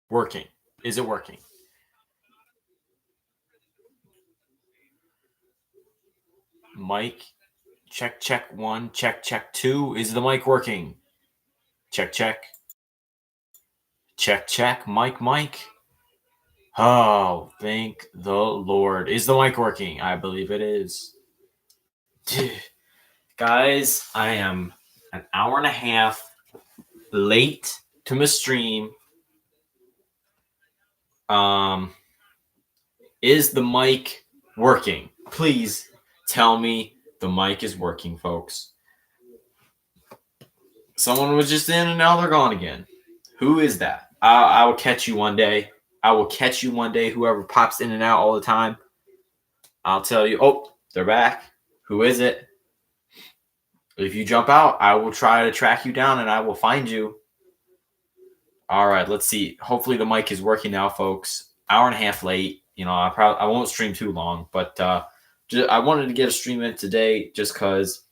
working? Is it working? Mic, check, check one, check, check two. Is the mic working? Check, check. Check, check. Mic. Oh, thank the Lord. Is the mic working? I believe it is. Guys, I am an hour and a half late to my stream. Is the mic working? Please tell me the mic is working, folks. Someone was just in and now they're gone again. Who is that? I will catch you one day. I will catch you one day, whoever pops in and out all the time. I'll tell you. Oh, they're back. Who is it? If you jump out, I will try to track you down and I will find you. All right, let's see. Hopefully the mic is working now, folks. Hour and a half late. You know, I won't stream too long, but I wanted to get a stream in today just because.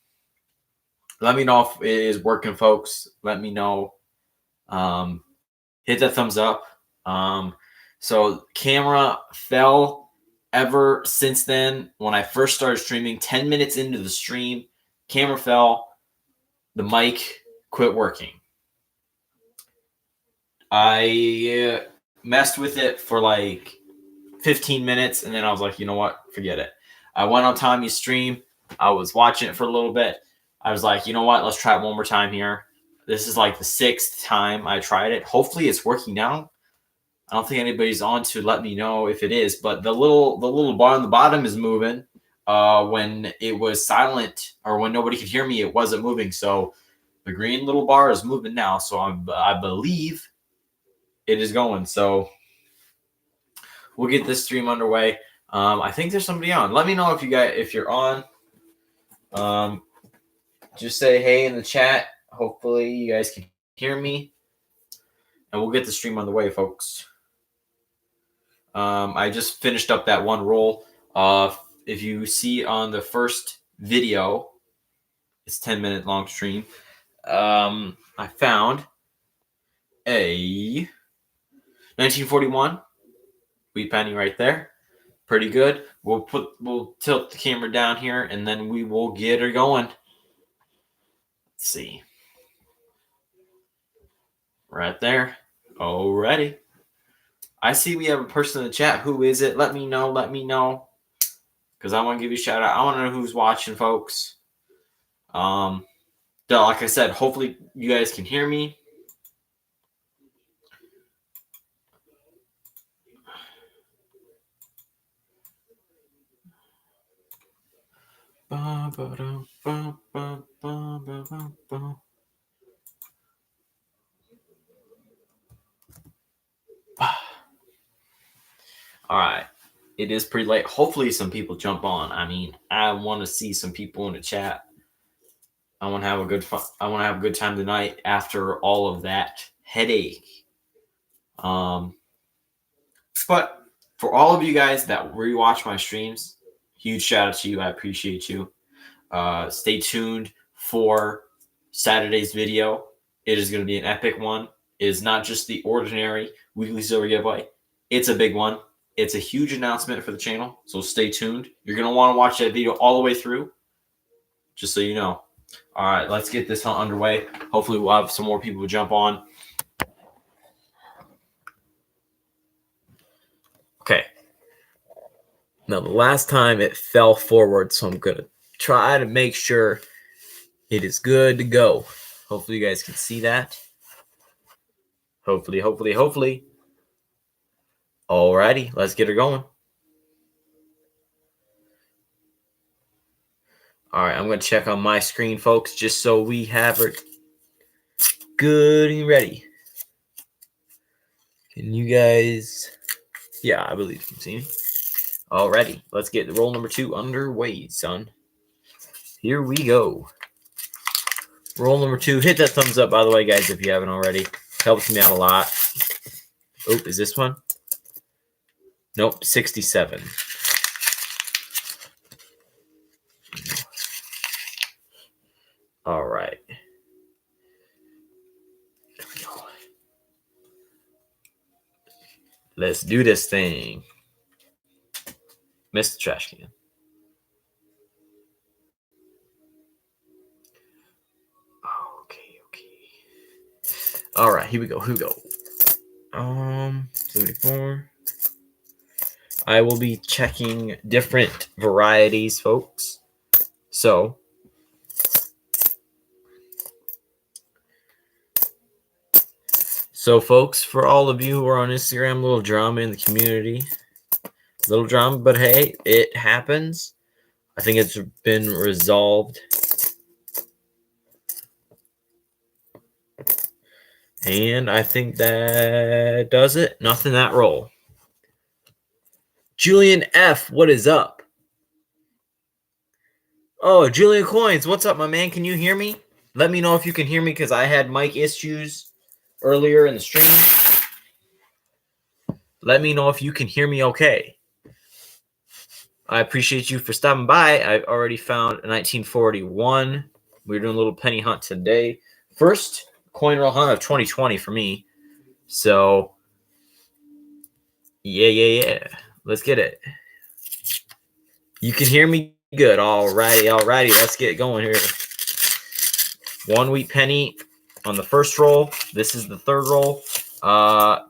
Let me know if it is working, folks. Let me know. Hit that thumbs up. So camera fell ever since then. When I first started streaming, 10 minutes into the stream, camera fell. The mic quit working. I messed with it for like 15 minutes, and then I was like, you know what? Forget it. I went on Tommy's stream. I was watching it for a little bit. I was like, you know what? Let's try it one more time here. This is like the 6th time I tried it. Hopefully it's working now. I don't think anybody's on to let me know if it is, but the little bar on the bottom is moving. When it was silent or when nobody could hear me, it wasn't moving. So the green little bar is moving now. So I believe it is going. So we'll get this stream underway. I think there's somebody on. Let me know if you're on. Just say hey in the chat. Hopefully you guys can hear me, and we'll get the stream on the way, folks. I just finished up that one roll. If you see on the first video, it's 10-minute long stream. I found a 1941 wheat penny right there. Pretty good. We'll tilt the camera down here, and then we will get her going. Let's see. Right there. Already. I see we have a person in the chat. Who is it? Let me know. Because I want to give you a shout out. I want to know who's watching, folks. Like I said, hopefully you guys can hear me. All right. It is pretty late. Hopefully some people jump on. I mean, I want to see some people in the chat. I want to have a good time tonight after all of that headache. But for all of you guys that rewatch my streams, huge shout out to you. I appreciate you. Stay tuned for Saturday's video. It is going to be an epic one. It is not just the ordinary weekly silver giveaway. It's a big one. It's a huge announcement for the channel, so stay tuned. You're going to want to watch that video all the way through, just so you know. All right, let's get this hunt underway. Hopefully we'll have some more people jump on. Okay. Now, the last time it fell forward, so I'm going to try to make sure it is good to go. Hopefully you guys can see that. Hopefully. Alrighty, let's get her going. All right, I'm going to check on my screen, folks, just so we have her good and ready. Can you guys... Yeah, I believe you can see me. Alrighty, let's get the roll number 2 underway, son. Here we go. Roll number 2. Hit that thumbs up, by the way, guys, if you haven't already. Helps me out a lot. Oh, is this one? Nope, 67. All right. Let's do this thing. Missed the trash can. Okay. All right, here we go. 74. I will be checking different varieties, folks. So, folks, for all of you who are on Instagram, little drama in the community. Little drama, but hey, it happens. I think it's been resolved. And I think that does it. Nothing that roll. Julian F., what is up? Oh, Julian Coins, what's up, my man? Can you hear me? Let me know if you can hear me because I had mic issues earlier in the stream. Let me know if you can hear me okay. I appreciate you for stopping by. I've already found a 1941. We're doing a little penny hunt today. First coin roll hunt of 2020 for me. So, yeah. Let's get it. You can hear me good. Alrighty. Let's get going here. 1 wheat penny on the first roll. This is the third roll.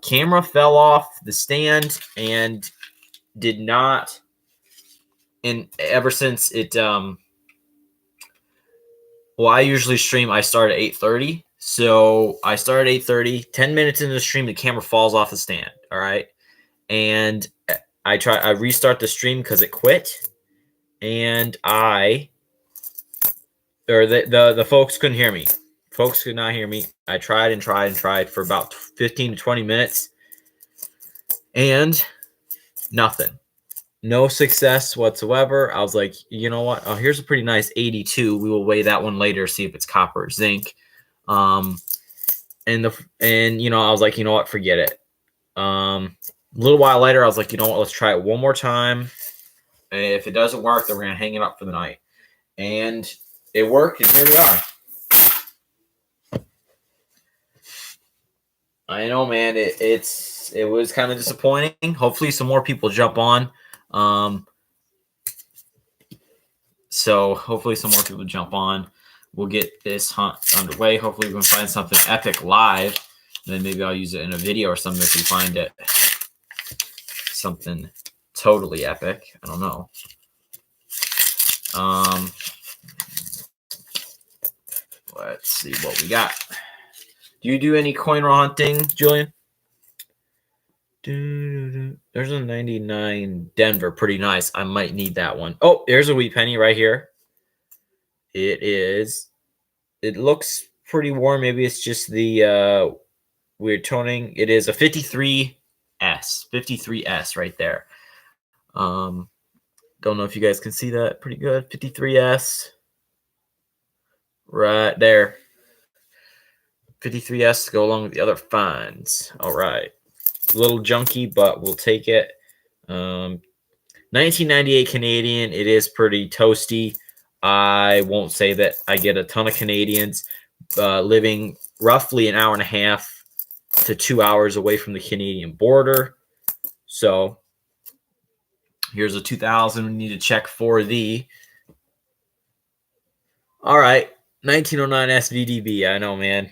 Camera fell off the stand and did not. And ever since it, I usually stream. I start at 8:30. So I start at 8:30. 10 minutes into the stream, the camera falls off the stand. All right. And I restart the stream because it quit. And the folks couldn't hear me. Folks could not hear me. I tried for about 15 to 20 minutes. And nothing. No success whatsoever. I was like, you know what? Oh, here's a pretty nice 82. We will weigh that one later, see if it's copper or zinc. And you know, I was like, you know what? Forget it. A little while later, I was like, you know what? Let's try it one more time. And if it doesn't work, then we're gonna hang it up for the night. And it worked, and here we are. I know, man. It was kind of disappointing. Hopefully, some more people jump on. So hopefully, some more people jump on. We'll get this hunt underway. Hopefully, we can find something epic live, and then maybe I'll use it in a video or something if we find it. Something totally epic. I don't know. Let's see what we got. Do you do any coin roll hunting, Julian? There's a 99 Denver. Pretty nice. I might need that one. Oh, there's a wheat penny right here. It looks pretty warm. Maybe it's just the weird toning. It is a 53S. 53S right there. Don't know if you guys can see that pretty good. 53S. Right there. 53S to go along with the other finds. All right. A little junky, but we'll take it. 1998 Canadian. It is pretty toasty. I won't say that I get a ton of Canadians living roughly an hour and a half to 2 hours away from the Canadian border. So here's a 2000. We need to check for the. All right. 1909 SVDB. I know, man.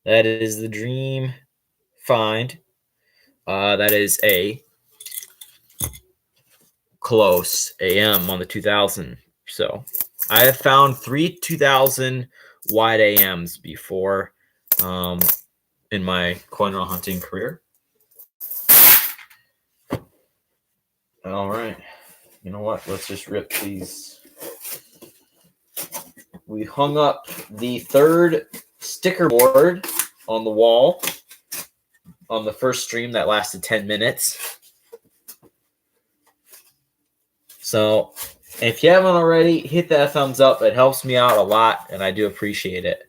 That is the dream find. That is a close AM on the 2000. So I have found 3 2000 wide AMs before in my coin roll hunting career. All right. You know what? Let's just rip these. We hung up the third sticker board on the wall on the first stream that lasted 10 minutes. So if you haven't already, hit that thumbs up. It helps me out a lot, and I do appreciate it.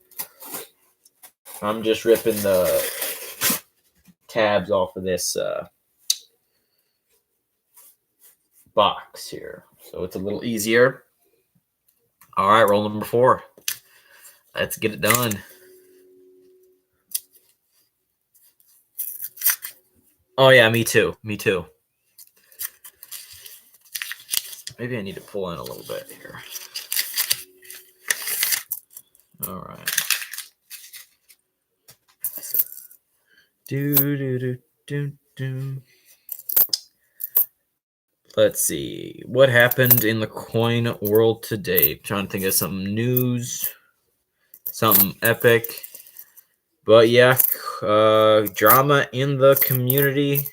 I'm just ripping the tabs off of this box here, so it's a little easier. All right, roll number 4. Let's get it done. Oh yeah, me too. Me too. Maybe I need to pull in a little bit here. All right. Do. Let's see. What happened in the coin world today? I'm trying to think of some news, something epic. But yeah, drama in the community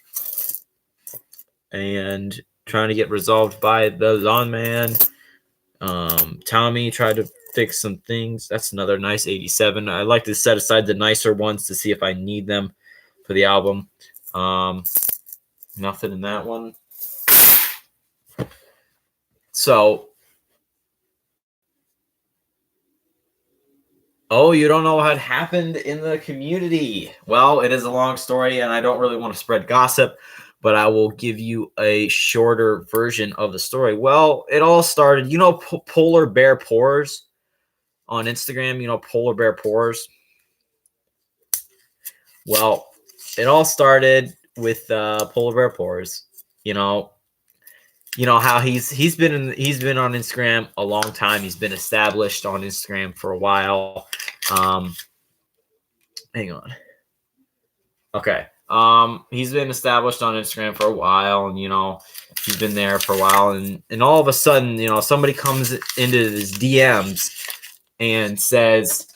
and trying to get resolved by the Lawn Man. Tommy tried to fix some things. That's another nice 87. I like to set aside the nicer ones to see if I need them for the album. Nothing in that one. So, oh, you don't know what happened in the community. Well, it is a long story, and I don't really want to spread gossip, but I will give you a shorter version of the story. Well, it all started, Polar Bear Pores on Instagram, Polar Bear Pores. Well, it all started with Polar Bear Pores. You know how he's been on Instagram a long time. He's been established on Instagram for a while. Hang on. Okay. He's been established on Instagram for a while, and he's been there for a while, and all of a sudden, somebody comes into his DMs and says,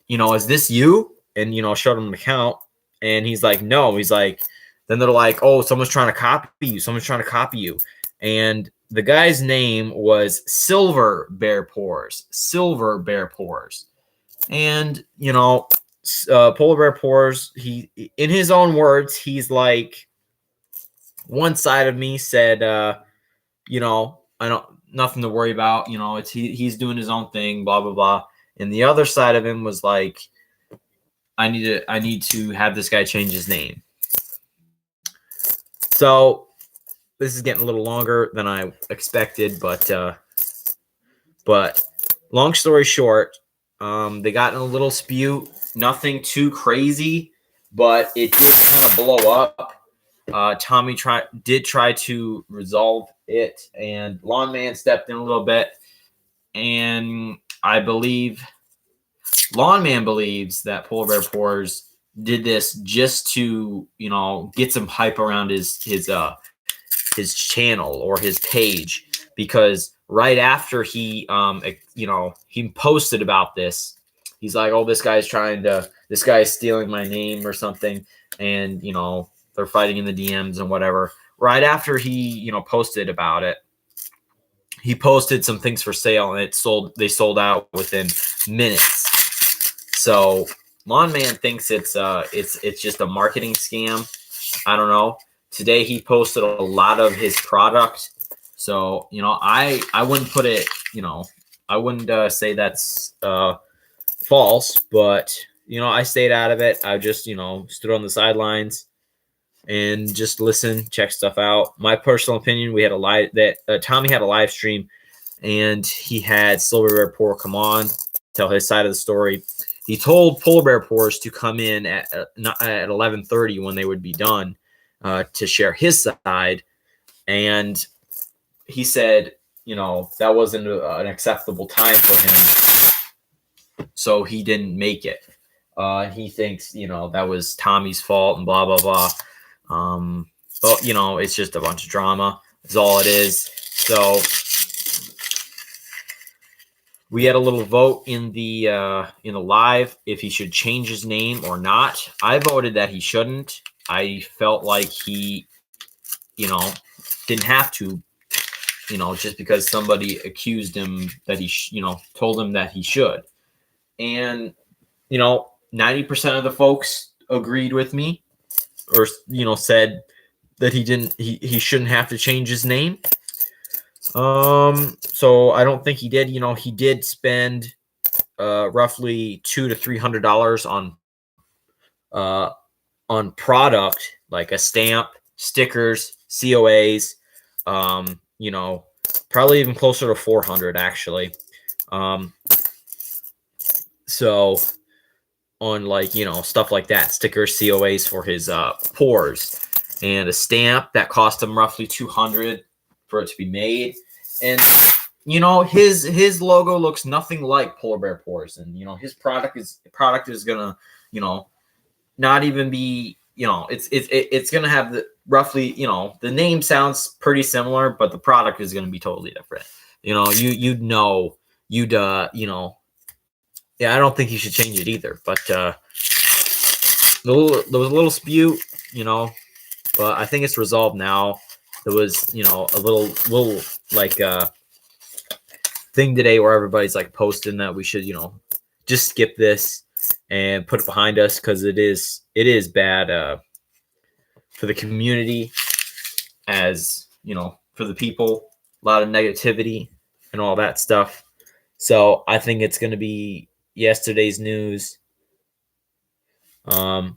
is this you? And showed him an account, and he's like, no. He's like, then they're like, oh, someone's trying to copy you. Someone's trying to copy you. And the guy's name was Silver Bear Pores. Silver Bear Pores. And, Polar Bear Pores, he, in his own words, he's like, one side of me said, I don't, nothing to worry about. He's doing his own thing, blah, blah, blah. And the other side of him was like, I need to have this guy change his name. So this is getting a little longer than I expected, but long story short, they got in a little dispute, nothing too crazy, but it did kind of blow up. Tommy did try to resolve it, and Lawn Man stepped in a little bit, and I believe Lawn Man believes that Polar Bear Pores did this just to, get some hype around his channel or his page, because right after he posted about this, he's like, oh, this guy's stealing my name or something, and they're fighting in the DMs and whatever. Right after he posted about it, he posted some things for sale, and they sold out within minutes. So Lawn Man thinks it's just a marketing scam. I don't know. Today he posted a lot of his product. So, I wouldn't put it, I wouldn't say that's false, but, I stayed out of it. I just, stood on the sidelines and just listen, check stuff out. My personal opinion, we had Tommy had a live stream, and he had Silver Bear Pore come on, tell his side of the story. He told Polar Bear Pores to come in at 11:30 when they would be done to share his side. And he said, that wasn't an acceptable time for him. So he didn't make it. He thinks, that was Tommy's fault and blah, blah, blah. But, it's just a bunch of drama is all it is. So we had a little vote in the live if he should change his name or not. I voted that he shouldn't. I felt like he, didn't have to, just because somebody accused him that he, told him that he should. And, 90% of the folks agreed with me, or, said that he shouldn't have to change his name. So I don't think he did. He did spend roughly $200 to $300 on product, like a stamp, stickers, COAs, probably even closer to 400 actually. So on stuff like that, stickers, COAs for his pores. and a stamp that cost him roughly $200 for it to be made. And his logo looks nothing like Polar Bear Pores, and his product is gonna not even be it's gonna have the roughly the name sounds pretty similar, but the product is gonna be totally different. Yeah, I don't think you should change it either. But there was a little dispute, but I think it's resolved now. There was a little like thing today where everybody's like posting that we should just skip this and put it behind us, because it is bad for the community, as for the people, a lot of negativity and all that stuff. So I think it's going to be yesterday's news. For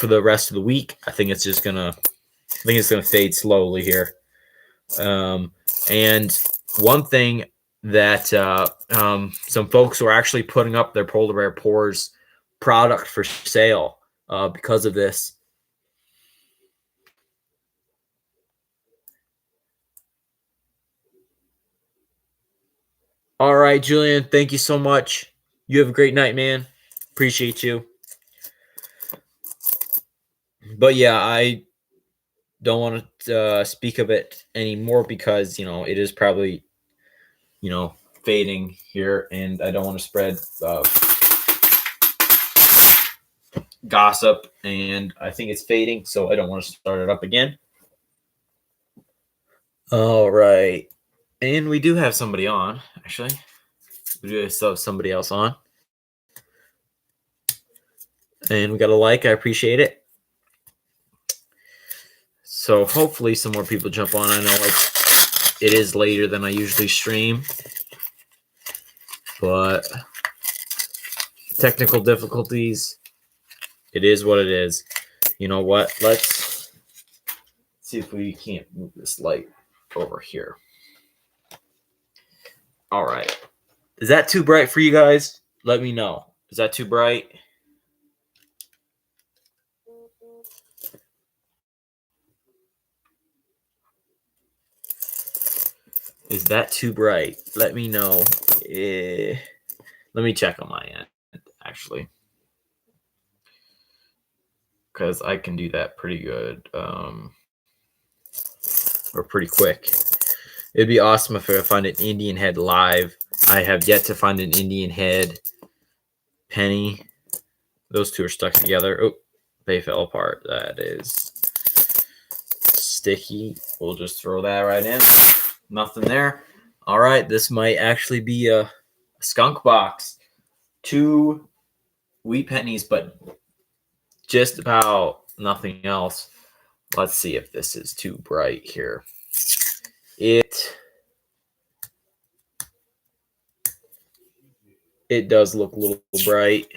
the rest of the week, I think it's gonna fade slowly here. And one thing that some folks were actually putting up their Polar Bear Pores product for sale because of this. All right, Julian, thank you so much. You have a great night, man. Appreciate you. But yeah, I don't want to speak of it anymore because it is probably fading here, and I don't want to spread gossip, and I think it's fading, so I don't want to start it up again. All right, and we do have somebody on. Actually, we do still have somebody else on, and we got a like. I appreciate it. So hopefully some more people jump on. I know it is later than I usually stream, but technical difficulties, it is what it is. You know what? Let's see if we can't move this light over here. All right. Is that too bright for you guys? Let me know. Is that too bright? Is that too bright? Let me know. Let me check on my end, actually, because I can do that pretty good, or pretty quick. It'd be awesome if I find an Indian Head live. I have yet to find an Indian Head penny. Those two are stuck together. Oh, they fell apart. That is sticky. We'll just throw that right in. Nothing there. All right, this might actually be a skunk box. 2 wheat pennies, but just about nothing else. Let's see if this is too bright here. It does look a little bright.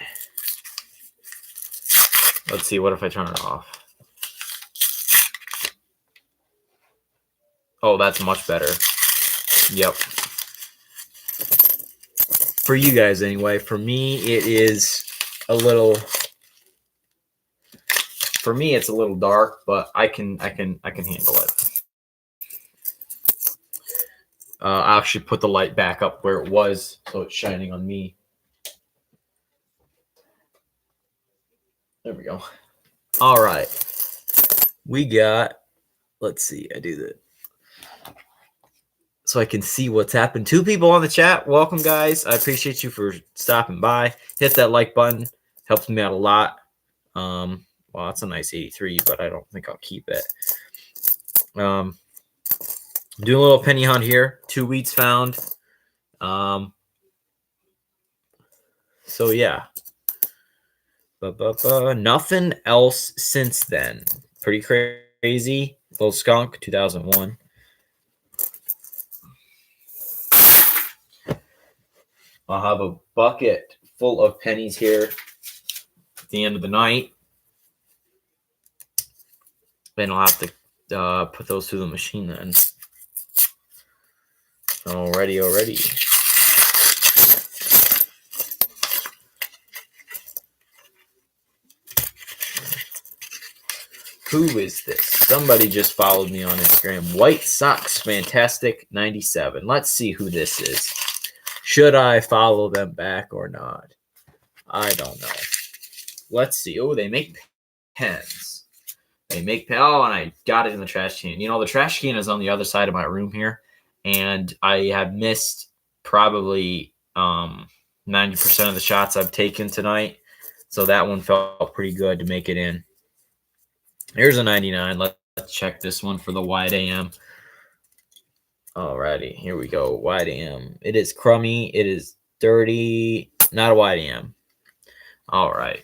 Let's see, what if I turn it off? Oh, that's much better. Yep. For you guys anyway. For me, it is a little. For me, it's a little dark, but I can handle it. I actually put the light back up where it was, so it's shining on me. There we go. All right. We got, let's see, I do that so I can see what's happened. 2 people on the chat. Welcome, guys. I appreciate you for stopping by. Hit that like button. Helps me out a lot. Well, that's a nice 83, but I don't think I'll keep it. Doing a little penny hunt here. 2 wheats found. So yeah. Nothing else since then. Pretty crazy. Little skunk, 2001. I'll have a bucket full of pennies here at the end of the night. Then I'll have to put those through the machine then. Already. Who is this? Somebody just followed me on Instagram. White Sox Fantastic 97. Let's see who this is. Should I follow them back or not? I don't know. Let's see. Oh, they make pens. Oh, and I got it in the trash can. You know, the trash can is on the other side of my room here, and I have missed probably 90% of the shots I've taken tonight. So that one felt pretty good to make it in. Here's a 99. Let's check this one for the wide AM. Alrighty, here we go. Wide AM. It is crummy. It is dirty. Not a wide AM. All right.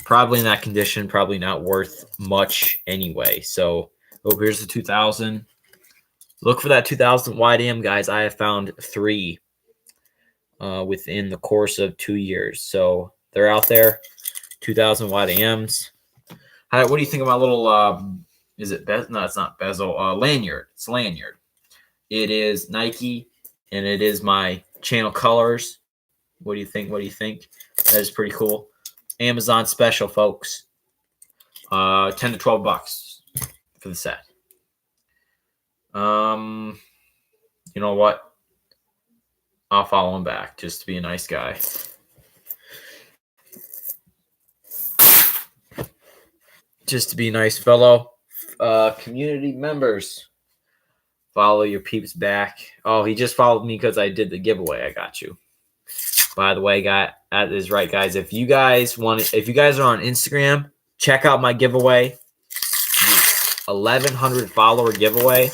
Probably in that condition. Probably not worth much anyway. So, here's the 2000. Look for that 2000 wide AM, guys. I have found 3 within the course of 2 years. So, they're out there. 2000 wide AMs. What do you think of my little, is it bezel? No, it's not bezel. Lanyard. It's lanyard. It is Nike, and it is my channel colors. What do you think? That is pretty cool. Amazon special, folks. $10 to $12 for the set. You know what? I'll follow him back just to be a nice guy. Just to be a nice fellow. Community members. Follow your peeps back. Oh, he just followed me because I did the giveaway. I got you. By the way, that is right, guys. If you guys are on Instagram, check out my giveaway. 1,100 follower giveaway.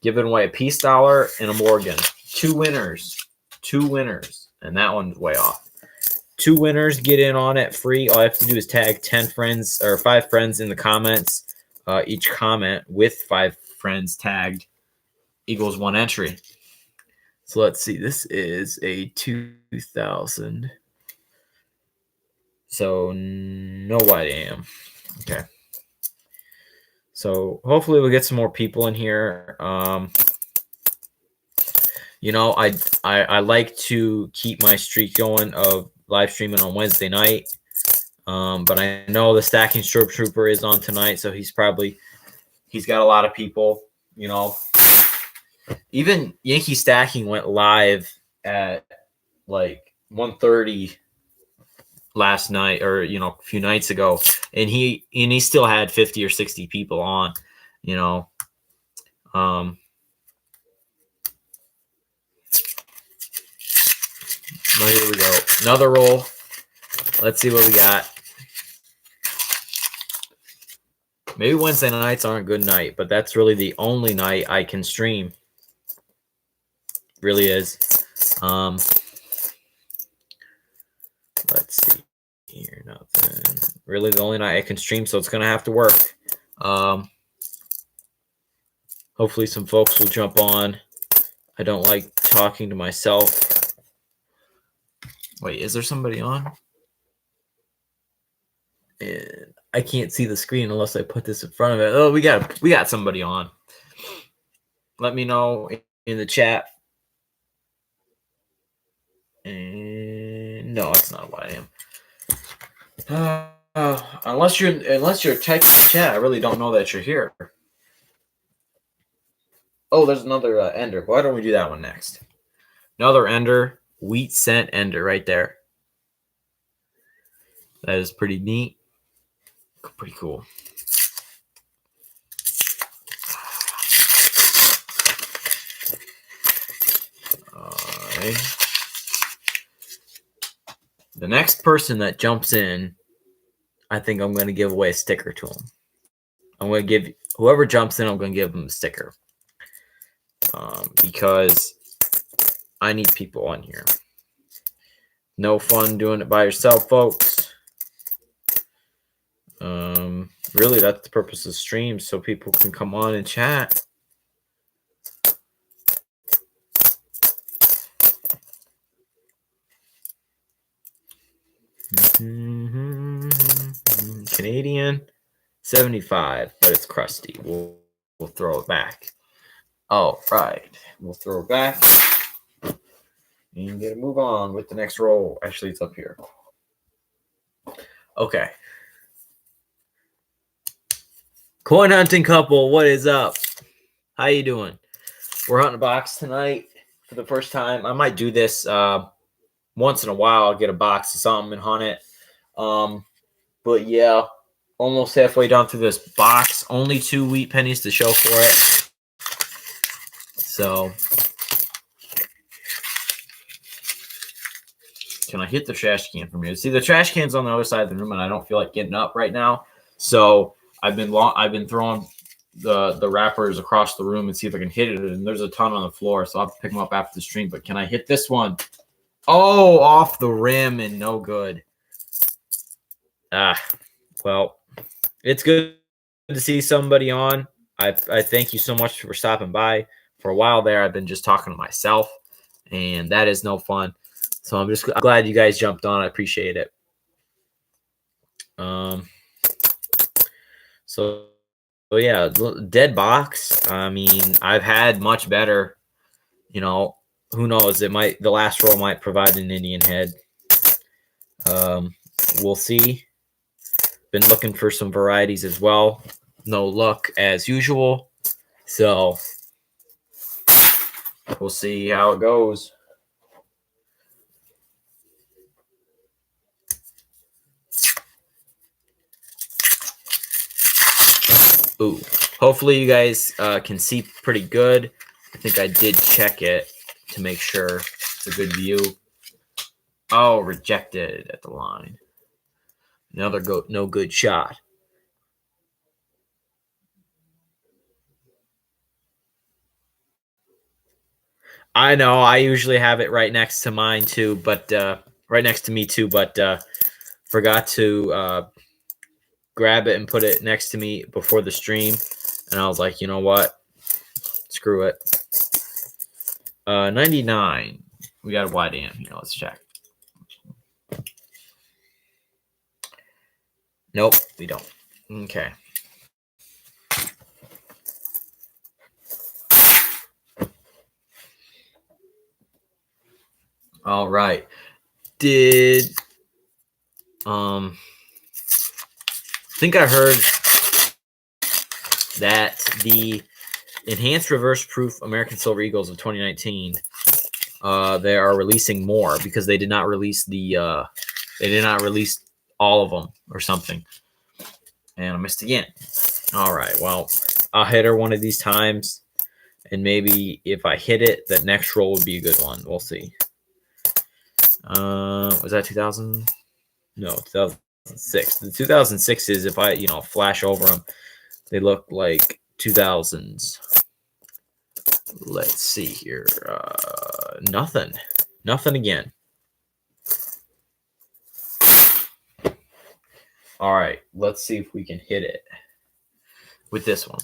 Giving away a Peace Dollar and a Morgan. 2 winners. And that one's way off. 2 winners get in on it free. All I have to do is tag 10 friends or 5 friends in the comments. Each comment with 5 friends tagged equals 1 entry. So let's see. This is a 2000. So no wide AM. Okay. So hopefully we'll get some more people in here. You know, I like to keep my streak going of live streaming on Wednesday night. But I know the Stacking Strobe Trooper is on tonight, so he's got a lot of people, you know. Even Yankee Stacking went live at like 1:30 last night, or a few nights ago, and he still had 50 or 60 people on, you know. Well, here we go. Another roll. Let's see what we got. Maybe Wednesday nights aren't a good night, but that's really the only night I can stream. Really is. Let's see here. Nothing. Really the only night I can stream, so it's going to have to work. Hopefully some folks will jump on. I don't like talking to myself. Wait, is there somebody on? And I can't see the screen unless I put this in front of it. Oh, we got somebody on. Let me know in the chat. And no, it's not what I am. Unless you're typing in the chat, I really don't know that you're here. Oh, there's another ender. Why don't we do that one next? Another ender, wheat scent ender right there. That is pretty neat. Pretty cool. The next person that jumps in, I think I'm going to give away a sticker to him. I'm going to give whoever jumps in, I'm going to give them a sticker. Because I need people on here. No fun doing it by yourself, folks. Really, that's the purpose of streams, so people can come on and chat. Canadian 75, but it's crusty. We'll throw it back. All right, we'll throw it back. And get to move on with the next roll. Actually, it's up here. Okay. Coin hunting couple, what is up? How you doing? We're hunting a box tonight for the first time. I might do this once in a while. I'll get a box of something and hunt it. But yeah, almost halfway down through this box. Only 2 wheat pennies to show for it. So, can I hit the trash can from here? See, the trash can's on the other side of the room, and I don't feel like getting up right now. So I've been throwing the wrappers across the room and see if I can hit it. And there's a ton on the floor, so I'll have to pick them up after the stream. But can I hit this one? Oh, off the rim and no good. Well, it's good to see somebody on. I thank you so much for stopping by. For a while there, I've been just talking to myself, and that is no fun. So I'm glad you guys jumped on. I appreciate it. So yeah, dead box. I mean, I've had much better. You know, who knows? The last roll might provide an Indian head. We'll see. Been looking for some varieties as well. No luck as usual. So we'll see how it goes. Ooh, hopefully you guys can see pretty good. I think I did check it to make sure it's a good view. Oh, rejected at the line. Another no good shot. I know. I usually have it right next to mine too, but right next to me too, but forgot to grab it and put it next to me before the stream, and I was like, you know what? Screw it. 99. We got a wide AM here. Let's check. Nope, we don't. Okay. All right. I think I heard that the Enhanced Reverse Proof American Silver Eagles of 2019, they are releasing more because they did not release all of them or something. And I missed again. All right. Well, I'll hit her one of these times, and maybe if I hit it, that next roll would be a good one. We'll see. Was that 2000? No, 2006. The 2006 is if I, flash over them, they look like 2000s. Let's see here. Nothing again. All right, let's see if we can hit it with this one.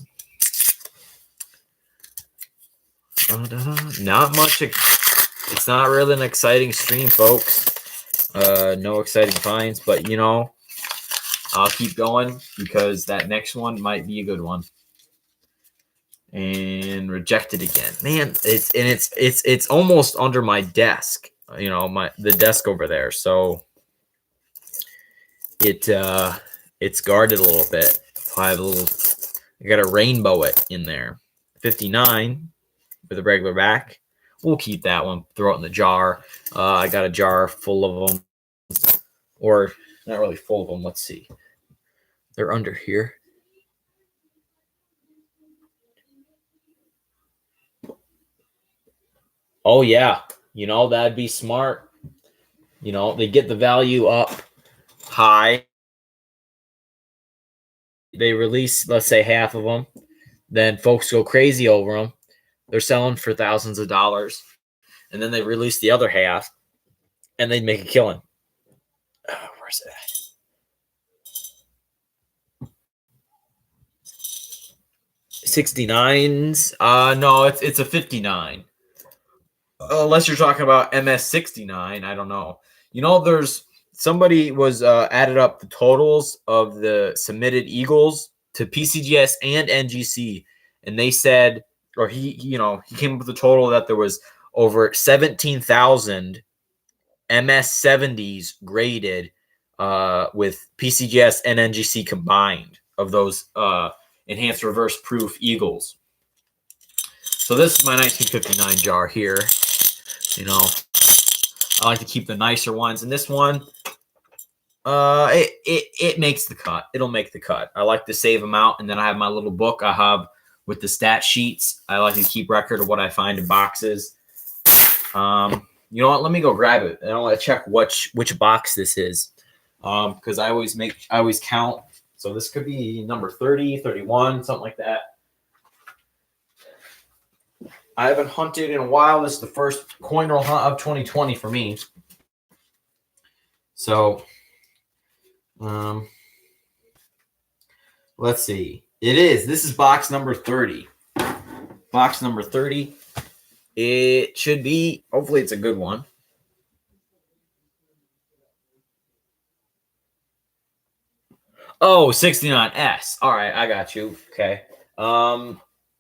Not much. It's not really an exciting stream, folks. No exciting finds, but I'll keep going because that next one might be a good one. And rejected again, man. It's almost under my desk. The desk over there. So it's guarded a little bit. I got to rainbow it in there. 59 with a regular back. We'll keep that one. Throw it in the jar. I got a jar full of them, or not really full of them. Let's see. They're under here. Oh yeah, that'd be smart. They get the value up high. They release, let's say, half of them. Then folks go crazy over them. They're selling for thousands of dollars. And then they release the other half, and they'd make a killing. Where's it at? 69s? No, it's a 59. Unless you're talking about MS69, I don't know. There's somebody was added up the totals of the submitted Eagles to PCGS and NGC, and they said, or he came up with the total that there was over 17,000 MS70s graded with PCGS and NGC combined of those enhanced reverse proof Eagles. So this is my 1959 jar here. You know, I like to keep the nicer ones. And this one, it makes the cut. It'll make the cut. I like to save them out. And then I have my little book I have with the stat sheets. I like to keep record of what I find in boxes. You know what? Let me go grab it. And I want to check which box this is. Because I always count. So this could be number 30, 31, something like that. I haven't hunted in a while. This is the first coin roll hunt of 2020 for me. So, let's see. This is box number 30. Box number 30. It should be, hopefully it's a good one. Oh, 69S. All right, I got you. Okay.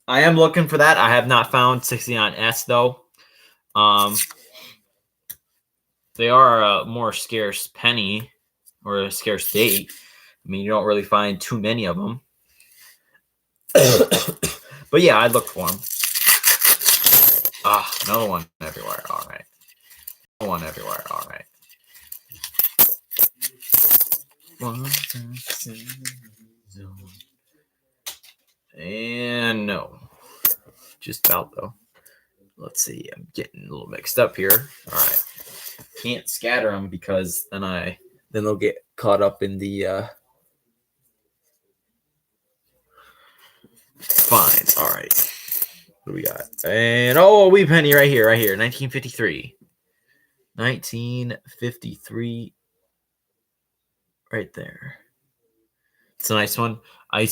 I am looking for that. I have not found 69S though. They are a more scarce penny or a scarce date. I mean, you don't really find too many of them. But yeah, I'd look for them. Ah, another one everywhere. All right. Another one everywhere. All right. 1, 2, 3, and no. Just about though. Let's see. I'm getting a little mixed up here. All right. Can't scatter them because then they'll get caught up in the fines. All right. What do we got? And a wee penny right here. 1953. 1953. Right there. It's a nice one. I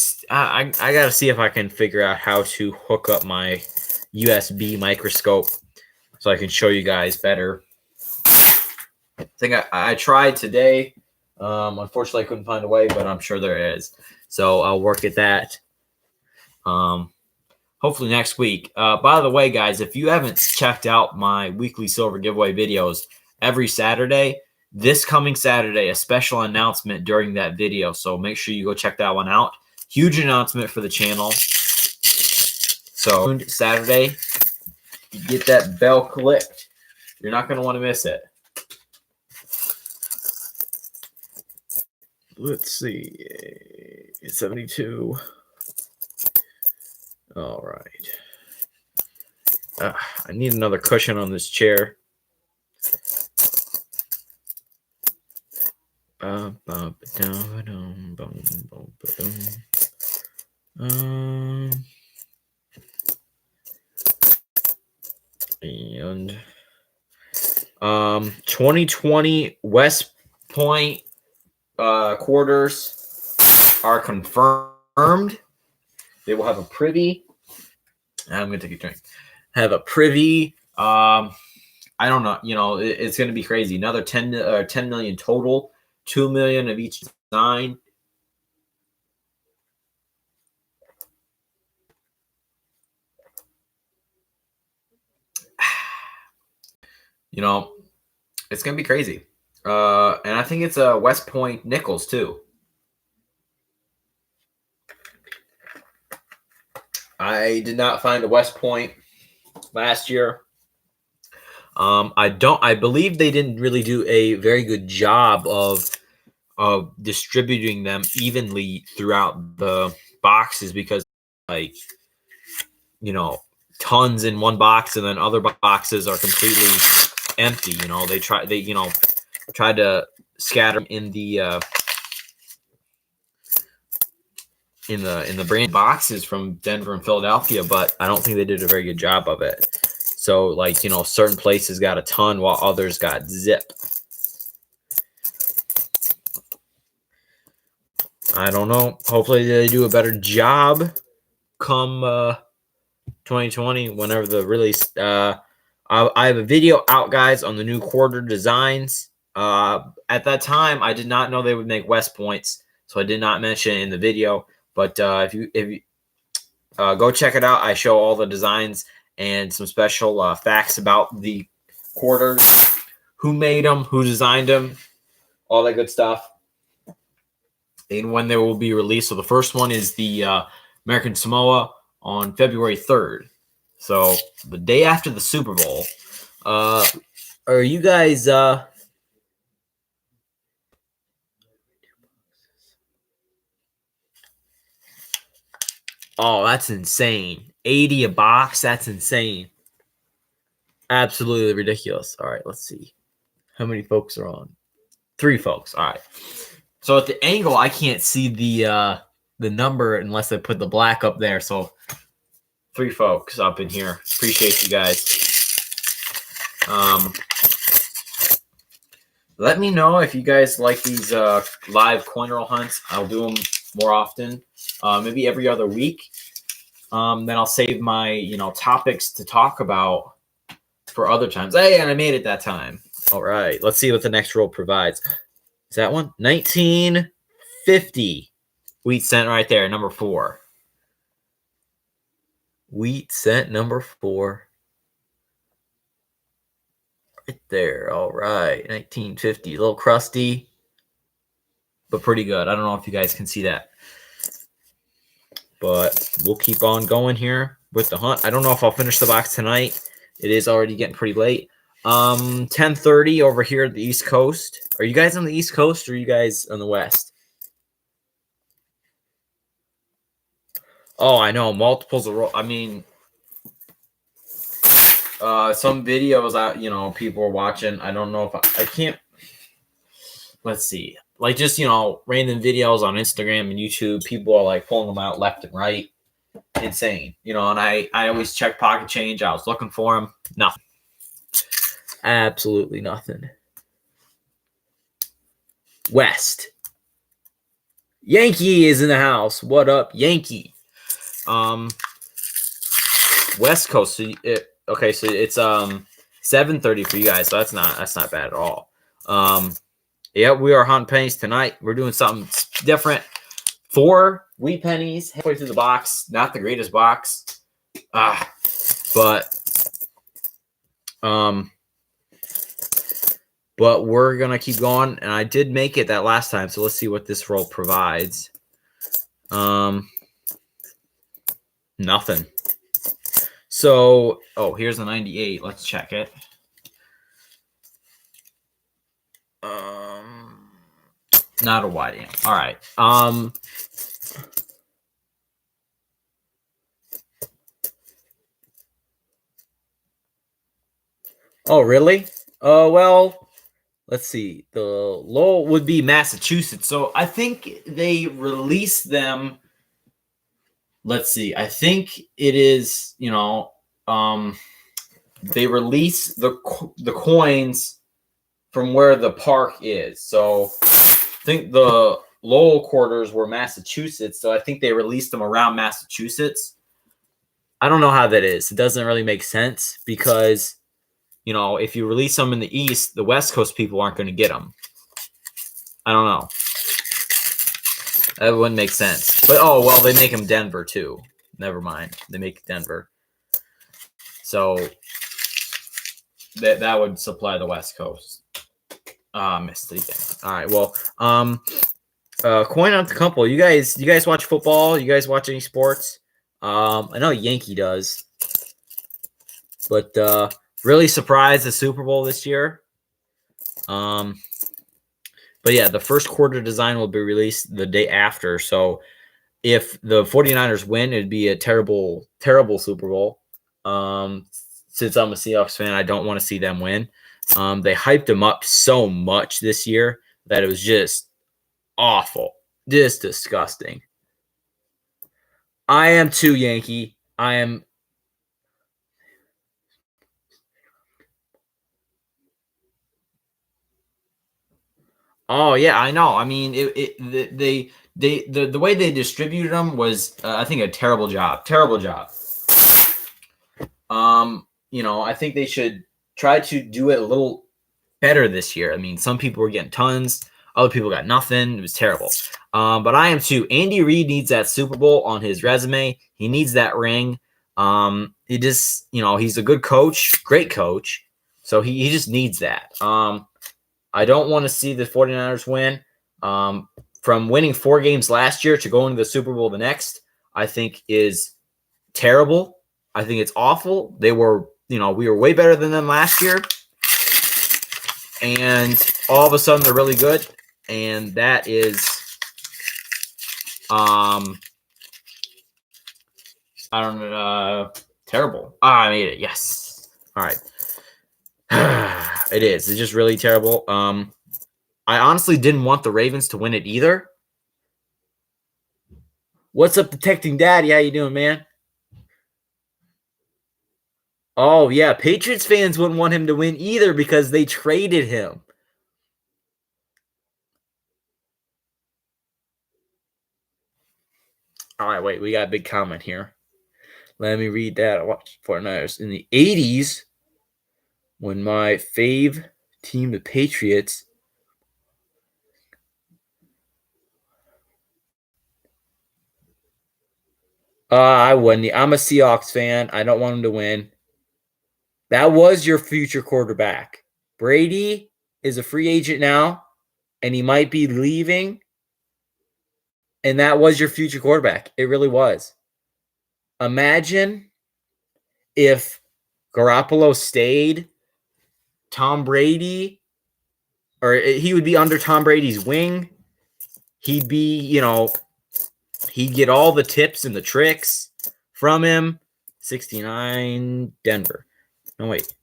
gotta see if I can figure out how to hook up my USB microscope so I can show you guys better. I think I tried today. Unfortunately, I couldn't find a way, but I'm sure there is. So I'll work at that. Hopefully next week. By the way, guys, if you haven't checked out my weekly silver giveaway videos every Saturday, this coming Saturday, a special announcement during that video. So make sure you go check that one out. Huge announcement for the channel. So Saturday, get that bell clicked. You're not going to want to miss it. Let's see. 72. All right. I need another cushion on this chair. And um 2020 West Point quarters are confirmed. They will have a privy. I'm gonna take a drink. Have a privy. I don't know. You know, it's gonna be crazy. Another 10 million total. 2 million of each design. You know, it's gonna be crazy. And I think it's a West Point nickels too. I did not find a West Point last year. I believe they didn't really do a very good job of distributing them evenly throughout the boxes because, like, you know, tons in one box and then other boxes are completely empty. You know, they tried to scatter them in the brand boxes from Denver and Philadelphia, but I don't think they did a very good job of it. So, like, you know, certain places got a ton while others got zip. I don't know. Hopefully they do a better job come 2020 whenever the release. I have a video out, guys, on the new quarter designs. At that time, I did not know they would make West Points, so I did not mention it in the video. But if you go check it out, I show all the designs and some special facts about the quarters, who made them, who designed them, all that good stuff, and when they will be released. So the first one is the American Samoa on February 3rd. So the day after the Super Bowl. Are you guys oh, that's insane. 80 a box, that's insane. Absolutely ridiculous. All right, let's see. How many folks are on? 3 folks. All right. So at the angle, I can't see the number unless I put the black up there. So 3 folks up in here. Appreciate you guys. Let me know if you guys like these live coin roll hunts. I'll do them more often, maybe every other week. Then I'll save my topics to talk about for other times. Hey, and I made it that time. All right, let's see what the next roll provides. Is that one? 1950 wheat cent right there, number 4. Wheat cent number 4. Right there. All right. 1950. A little crusty, but pretty good. I don't know if you guys can see that. But we'll keep on going here with the hunt. I don't know if I'll finish the box tonight. It is already getting pretty late. 10:30 over here at the East Coast. Are you guys on the East Coast or are you guys on the West? Oh, I know. Multiples of I mean, some videos out, people are watching. I don't know if I can't. Let's see. Like just, random videos on Instagram and YouTube. People are like pulling them out left and right. Insane. And I always check pocket change. I was looking for them. Nothing. Absolutely nothing. West. Yankee is in the house. What up, Yankee? West Coast. So okay, so it's 7:30 for you guys. So that's not bad at all. Yeah, we are hunting pennies tonight. We're doing something different. 4 wheat pennies halfway through the box. Not the greatest box. But we're gonna keep going, and I did make it that last time. So let's see what this roll provides. Nothing. So, here's the 98. Let's check it. Not a wide amp. All right. Oh, really? Well, let's see. The low would be Massachusetts. So I think they released them. Let's see. I think it is, they release the coins from where the park is. So I think the Lowell quarters were Massachusetts. So I think they released them around Massachusetts. I don't know how that is. It doesn't really make sense because, if you release them in the East, the West Coast people aren't going to get them. I don't know. That wouldn't make sense. But, they make them Denver, too. Never mind. They make Denver. So, that would supply the West Coast. Missed it again. All right, well, coin out the couple. You guys watch football? You guys watch any sports? I know Yankee does. But, really surprised the Super Bowl this year. But yeah, the first quarter design will be released the day after. So if the 49ers win, it'd be a terrible, terrible Super Bowl. Since I'm a Seahawks fan, I don't want to see them win. They hyped them up so much this year that it was just awful. Just disgusting. I am too, Yankee. I am. Oh yeah, I know. I mean, the way they distributed them was, I think, a terrible job. Terrible job. I think they should try to do it a little better this year. I mean, some people were getting tons, other people got nothing. It was terrible. But I am too. Andy Reid needs that Super Bowl on his resume. He needs that ring. He just, he's a good coach, great coach. So he just needs that. I don't want to see the 49ers win. From winning 4 games last year to going to the Super Bowl the next, I think is terrible. I think it's awful. They were, we were way better than them last year. And all of a sudden they're really good. And that is, I don't know, terrible. I made it. Yes. All right. It is. It's just really terrible. I honestly didn't want the Ravens to win it either. What's up, Detecting Daddy? How you doing, man? Oh, yeah. Patriots fans wouldn't want him to win either because they traded him. All right, wait. We got a big comment here. Let me read that. I watched 49ers in the 80s when my fave team, the Patriots, I wouldn't. I'm a Seahawks fan. I don't want him to win. That was your future quarterback. Brady is a free agent now, and he might be leaving. And that was your future quarterback. It really was. Imagine if Garoppolo stayed, Tom Brady, or he would be under Tom Brady's wing. He'd be, he'd get all the tips and the tricks from him. 69, Denver. No, wait.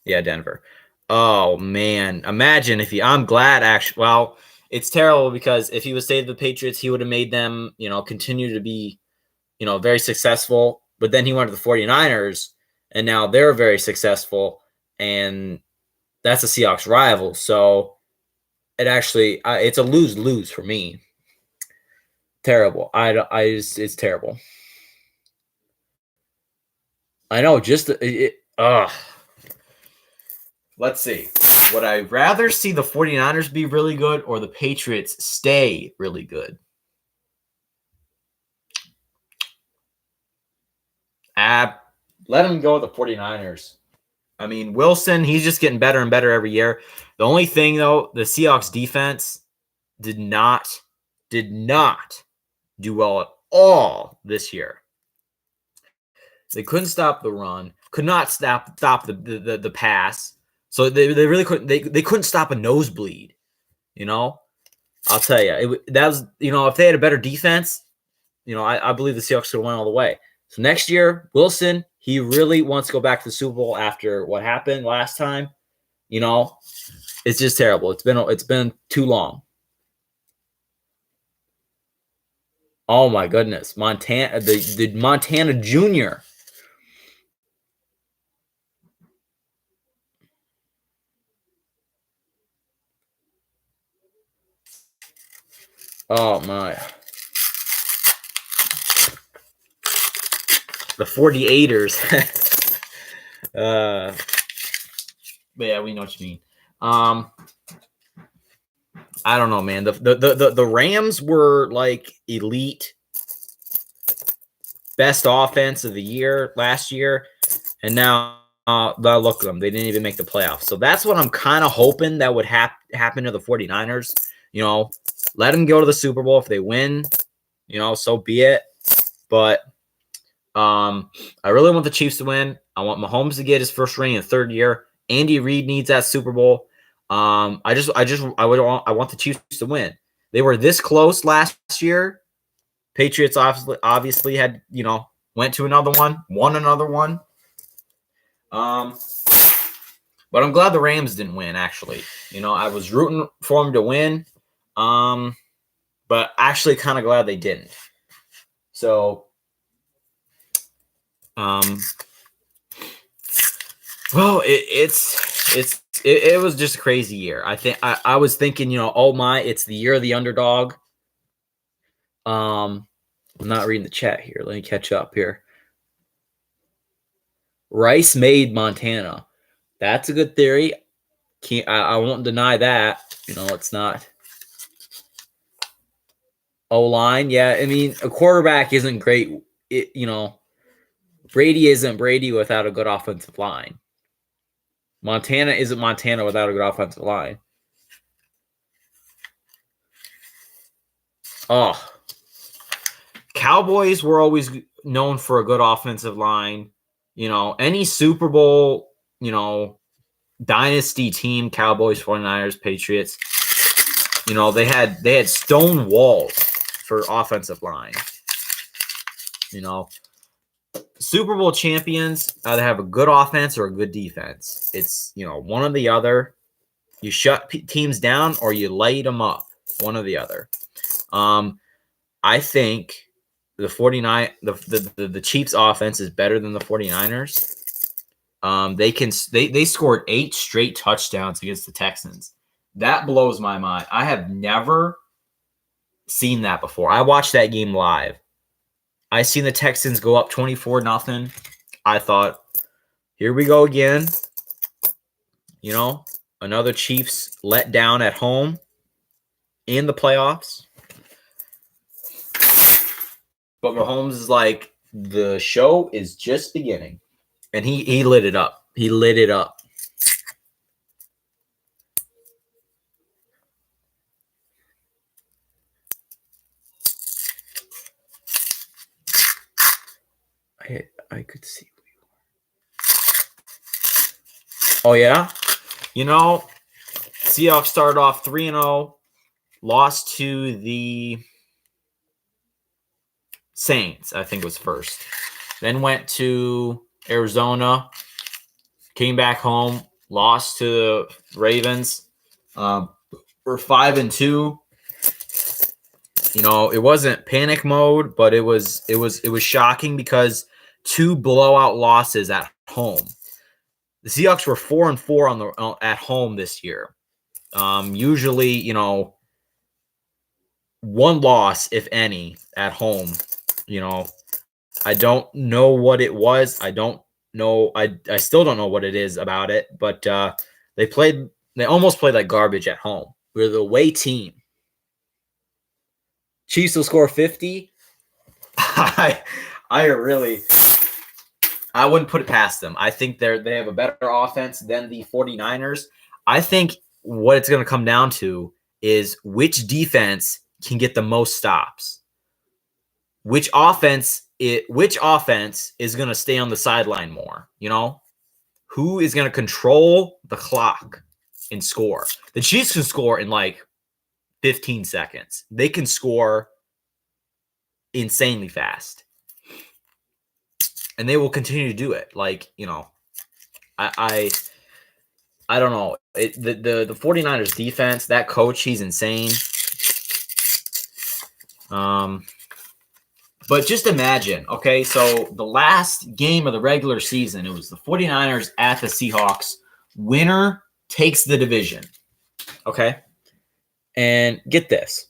Yeah, Denver. Oh, man. Imagine if I'm glad, actually. Well, it's terrible because if he was stayed with the Patriots, he would have made them, continue to be, very successful. But then he went to the 49ers, and now they're very successful. And that's a Seahawks rival. So it actually, it's a lose-lose for me. Terrible. It's terrible. I know. Let's see. Would I rather see the 49ers be really good or the Patriots stay really good? Let them go with the 49ers. I mean, Wilson, he's just getting better and better every year. The only thing, though, the Seahawks defense did not do well at all this year. They couldn't stop the run, could not stop the pass. So they really couldn't. They couldn't stop a nosebleed. I'll tell you, that was if they had a better defense, I believe the Seahawks could have won all the way. So next year, Wilson, he really wants to go back to the Super Bowl after what happened last time. It's just terrible. It's been too long. Oh my goodness, Montana, the Montana Junior. Oh my. The 48ers. But yeah, we know what you mean. I don't know, man. The Rams were like elite, best offense of the year last year, and now look at them. They didn't even make the playoffs. So that's what I'm kind of hoping that would happen to the 49ers. Let them go to the Super Bowl. If they win, so be it. But I really want the Chiefs to win. I want Mahomes to get his first ring in the third year. Andy Reid needs that Super Bowl. I want the Chiefs to win. They were this close last year. Patriots obviously had, went to another one, won another one. But I'm glad the Rams didn't win, actually. I was rooting for them to win. But actually kind of glad they didn't. So, well, it was just a crazy year. I think I was thinking, it's the year of the underdog. I'm not reading the chat here. Let me catch up here. Rice made Montana. That's a good theory. I won't deny that. It's not. O-line, yeah. I mean, a quarterback isn't great. Brady isn't Brady without a good offensive line. Montana isn't Montana without a good offensive line. Oh. Cowboys were always known for a good offensive line. Any Super Bowl, dynasty team, Cowboys, 49ers, Patriots, they had stone walls for offensive line. Super Bowl champions either have a good offense or a good defense. It's, one or the other. You shut teams down or you light them up, one or the other. I think the Chiefs offense is better than the 49ers. They scored 8 straight touchdowns against the Texans. That blows my mind. I have never seen that before. I watched that game live. I seen the Texans go up 24-0. I thought, here we go again. Another Chiefs let down at home in the playoffs. But Mahomes is like, the show is just beginning. And he lit it up. He lit it up. I could see. Oh, yeah? Seahawks started off 3-0, lost to the Saints, I think was first. Then went to Arizona, came back home, lost to the Ravens. We're 5-2. It wasn't panic mode, but it was shocking because 2 blowout losses at home. The Seahawks were 4-4 at home this year. Usually, 1 loss, if any, at home. I don't know what it was. I don't know. I still don't know what it is about it. But they almost played like garbage at home. We're the away team. Chiefs will score 50. I wouldn't put it past them. I think they have a better offense than the 49ers. I think what it's going to come down to is which defense can get the most stops. Which offense is going to stay on the sideline more, Who is going to control the clock and score? The Chiefs can score in like 15 seconds. They can score insanely fast. And they will continue to do it. Like, I don't know. The 49ers defense, that coach, he's insane. But just imagine, okay, so the last game of the regular season, it was the 49ers at the Seahawks. Winner takes the division, okay? And get this.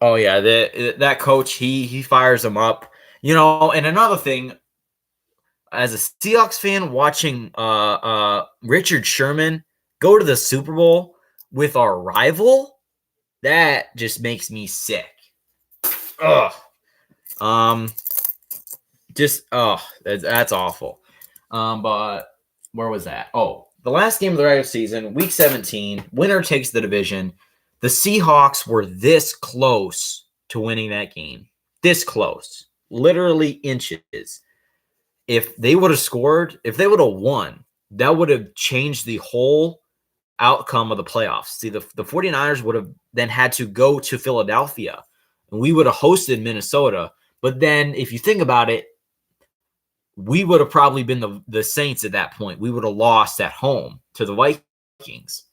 Oh, yeah, that coach, he fires them up. And another thing, as a Seahawks fan, watching Richard Sherman go to the Super Bowl with our rival, that just makes me sick. Ugh. That's awful. But where was that? Oh, the last game of the regular season, week 17, winner takes the division. The Seahawks were this close to winning that game. This close. Literally inches. If they would have scored, if they would have won, that would have changed the whole outcome of the playoffs. See, the 49ers would have then had to go to Philadelphia, and we would have hosted Minnesota. But then, if you think about it, we would have probably been the Saints at that point. We would have lost at home to the Vikings.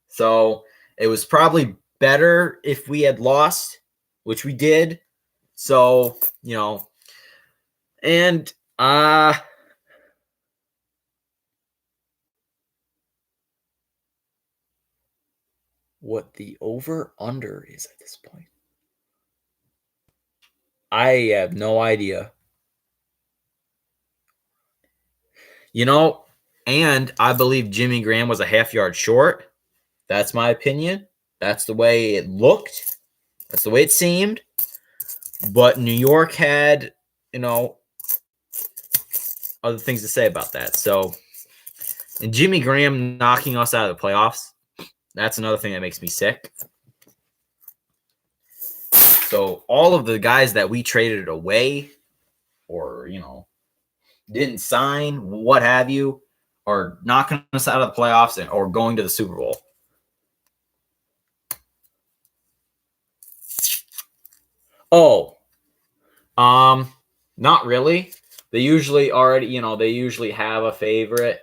So it was probably better if we had lost, which we did. So, and what the over-under is at this point, I have no idea. And I believe Jimmy Graham was a half yard short. That's my opinion. That's the way it looked. That's the way it seemed. But New York had, other things to say about that. So, and Jimmy Graham knocking us out of the playoffs, That's another thing that makes me sick. So all of the guys that we traded away or, didn't sign, what have you, are knocking us out of the playoffs or going to the Super Bowl. Oh, not really. They usually have a favorite.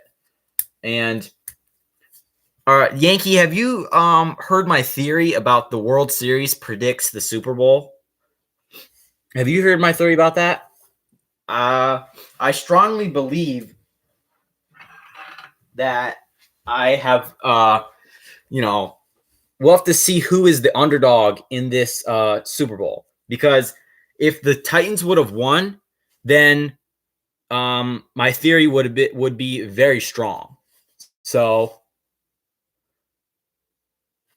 And Yankee, have you heard my theory about the World Series predicts the Super Bowl? Have you heard my theory about that? I strongly believe that I have we'll have to see who is the underdog in this Super Bowl, because if the Titans would have won, then my theory would be very strong. So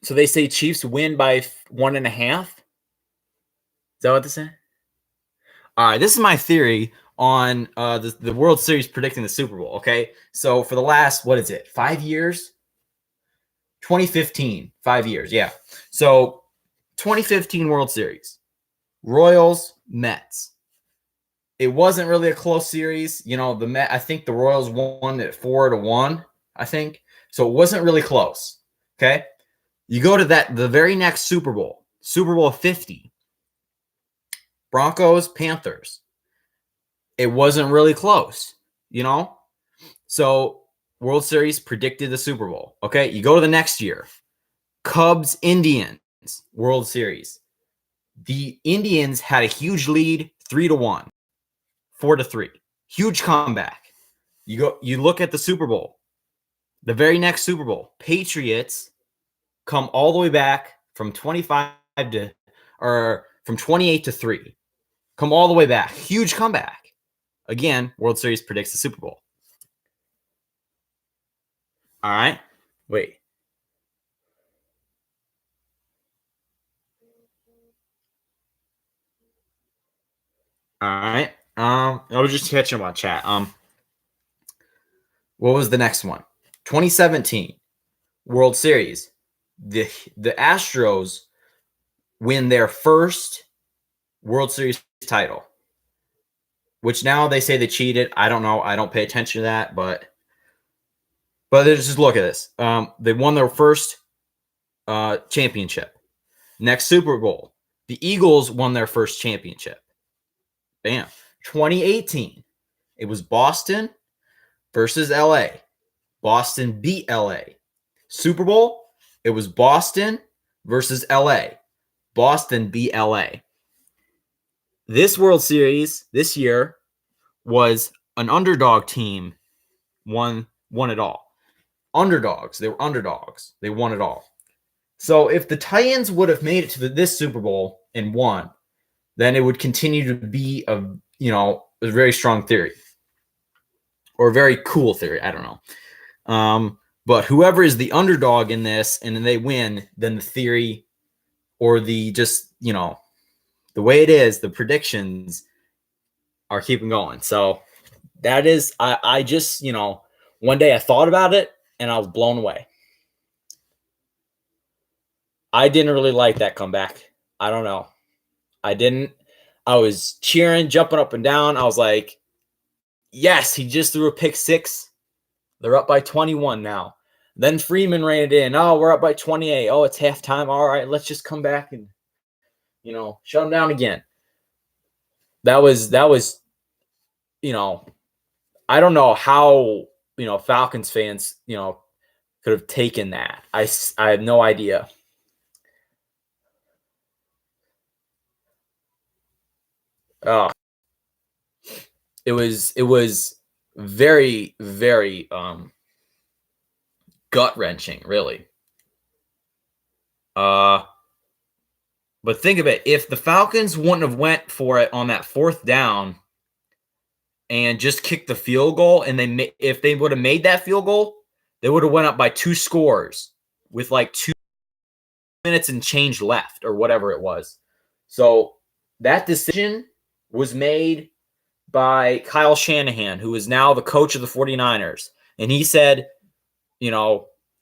they say Chiefs win by 1.5. Is that what they say? All right, this is my theory on the World Series predicting the Super Bowl. Okay, so for the last 5 years? 2015, 5 years, yeah. So 2015 World Series, Royals, Mets. It wasn't really a close series. I think the Royals won at 4-1, I think. So it wasn't really close. Okay. You go to the very next Super Bowl, Super Bowl 50, Broncos, Panthers. It wasn't really close, So World Series predicted the Super Bowl. Okay. You go to the next year, Cubs, Indians, World Series. The Indians had a huge lead, 3-1, 4-3. Huge comeback. You look at the Super Bowl. The very next Super Bowl, Patriots come all the way back from 28 to 3. Come all the way back. Huge comeback. Again, World Series predicts the Super Bowl. All right. Wait. All right. I was just catching up on chat. What was the next one? 2017 World Series. The Astros win their first World Series title, which now they say they cheated. I don't know. I don't pay attention to that, but just look at this. They won their first championship. Next Super Bowl, the Eagles won their first championship. Bam. 2018, it was Boston versus LA. Boston beat LA. Super Bowl, it was Boston versus LA. Boston beat LA. This World Series this year was an underdog team won it all. Underdogs. They were underdogs. They won it all. So if the Titans would have made it to this Super Bowl and won, then it would continue to be a very strong theory or a very cool theory. I don't know. But whoever is the underdog in this and then they win, then the theory or the the way it is, the predictions are keeping going. So that is, I just, one day I thought about it and I was blown away. I didn't really like that comeback. I don't know. I didn't. I was cheering, jumping up and down. I was like, yes, he just threw a pick six. They're up by 21 now. Then Freeman ran it in. Oh, we're up by 28. Oh, it's halftime. All right, let's just come back and, shut them down again. That was, I don't know how, Falcons fans, could have taken that. I have no idea. Oh, it was very, very gut wrenching, really. But think of it: if the Falcons wouldn't have went for it on that fourth down and just kicked the field goal, and if they would have made that field goal, they would have went up by 2 scores with like 2 minutes and change left or whatever it was. So that decision was made by Kyle Shanahan, who is now the coach of the 49ers. And he said, he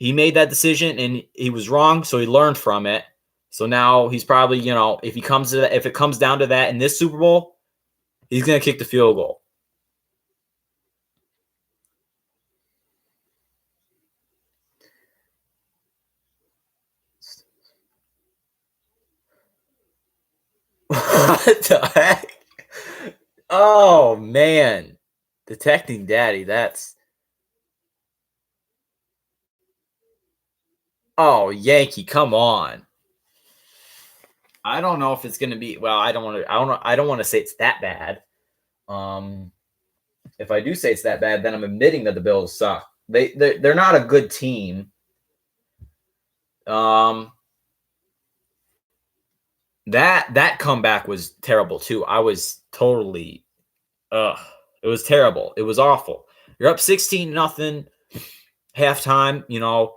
he made that decision and he was wrong, so he learned from it. So now he's probably, if it comes down to that in this Super Bowl, he's going to kick the field goal. What the heck? Oh, man. Detecting Daddy, that's... Oh, Yankee, come on. I don't know if it's going to be... Well, I don't want to say it's that bad. If I do say it's that bad, then I'm admitting that the Bills suck. They're not a good team. That comeback was terrible too. I was totally, it was terrible. It was awful. You're up 16-0 halftime.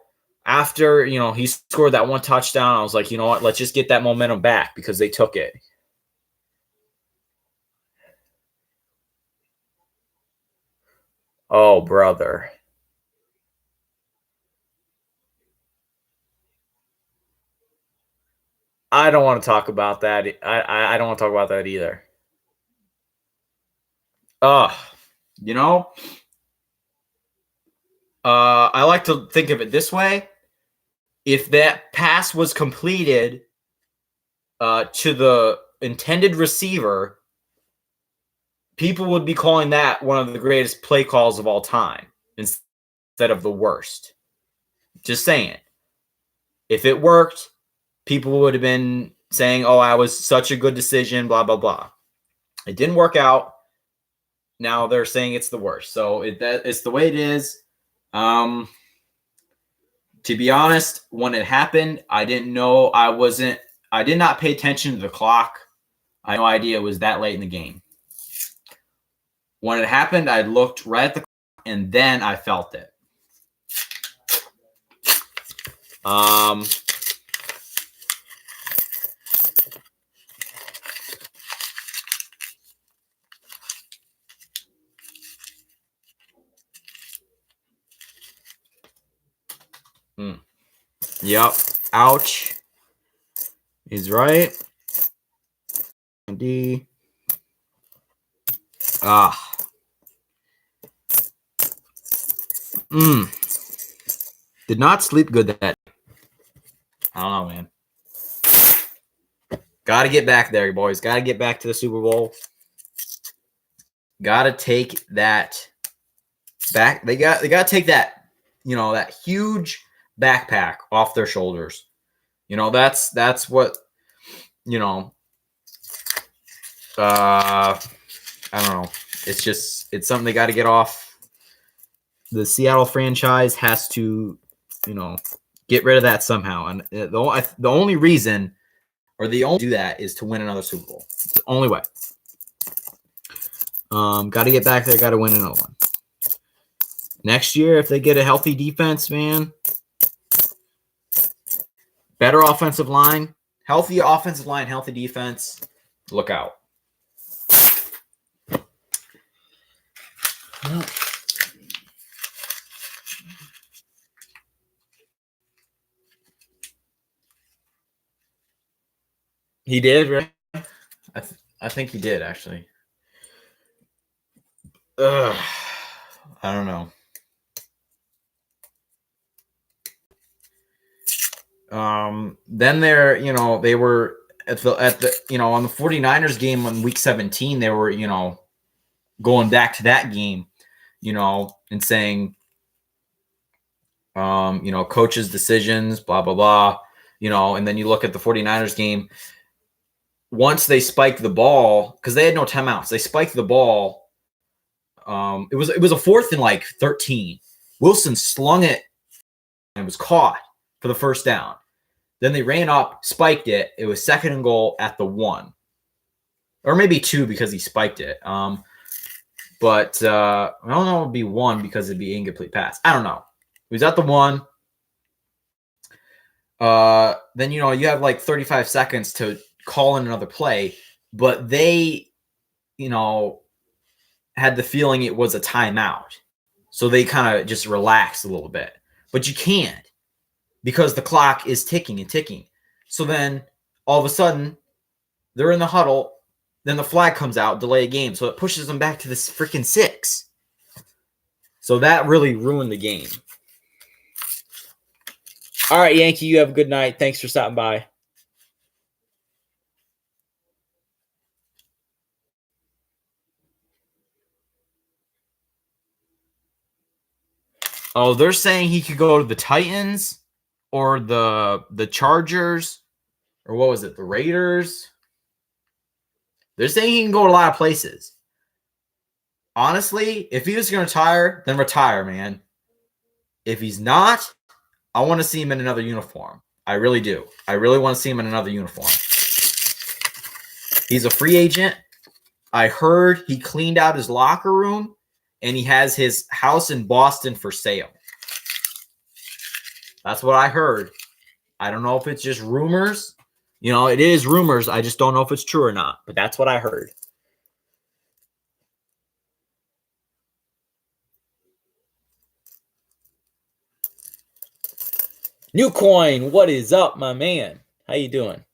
After he scored that one touchdown, I was like, you know what? Let's just get that momentum back because they took it. Oh, brother. I don't want to talk about that. I don't want to talk about that either. I like to think of it this way. If that pass was completed to the intended receiver, people would be calling that one of the greatest play calls of all time instead of the worst. Just saying. If it worked, people would have been saying, oh, I was such a good decision, blah, blah, blah. It didn't work out. Now they're saying it's the worst. So it's the way it is. To be honest, when it happened, I didn't know. I did not pay attention to the clock. I had no idea it was that late in the game. When it happened, I looked right at the clock, and then I felt it. Yep. Ouch. He's right. D. Did not sleep good that. I don't know, man. Got to get back there, boys. Got to get back to the Super Bowl. Got to take that back. They got to take that, that huge backpack off their shoulders. That's what, I don't know. It's something they got to get off. The Seattle franchise has to, get rid of that somehow. And the only reason, or the only do that, is to win another Super Bowl. It's the only way. Got to get back there. Got to win another one. Next year, if they get a healthy defense, man, better offensive line, healthy offensive line, healthy defense, look out. He did, right? I think he did, actually. I don't know. Then they were at the on the 49ers game on week 17, they were, going back to that game, and saying, coaches' decisions, blah, blah, blah, and then you look at the 49ers game. Once they spiked the ball, because they had no timeouts, they spiked the ball. It was a 4th and 13. Wilson slung it and was caught for the first down. Then they ran up, spiked it. It was 2nd and goal at the 1. Or maybe 2 because he spiked it. But I don't know, it would be 1 because it'd be incomplete pass. I don't know. It was at the 1. Then, you have 35 seconds to call in another play. But they, had the feeling it was a timeout. So they kind of just relaxed a little bit. But you can't. because the clock is ticking and ticking. So then all of a sudden they're in the huddle. Then the flag comes out, delay a game. So it pushes them back to this freaking 6. So that really ruined the game. All right, Yankee, you have a good night. Thanks for stopping by. Oh, they're saying he could go to the Titans or the Chargers, or what was it, the Raiders? They're saying he can go to a lot of places. Honestly, if he was going to retire, then retire, man. If he's not, I want to see him in another uniform. I really do. I really want to see him in another uniform. He's a free agent. I heard he cleaned out his locker room, and he has his house in Boston for sale. That's what I heard. I don't know if it's just rumors. You know, it is rumors. I just don't know if it's true or not. But that's what I heard. New Coin, what is up, my man? How you doing?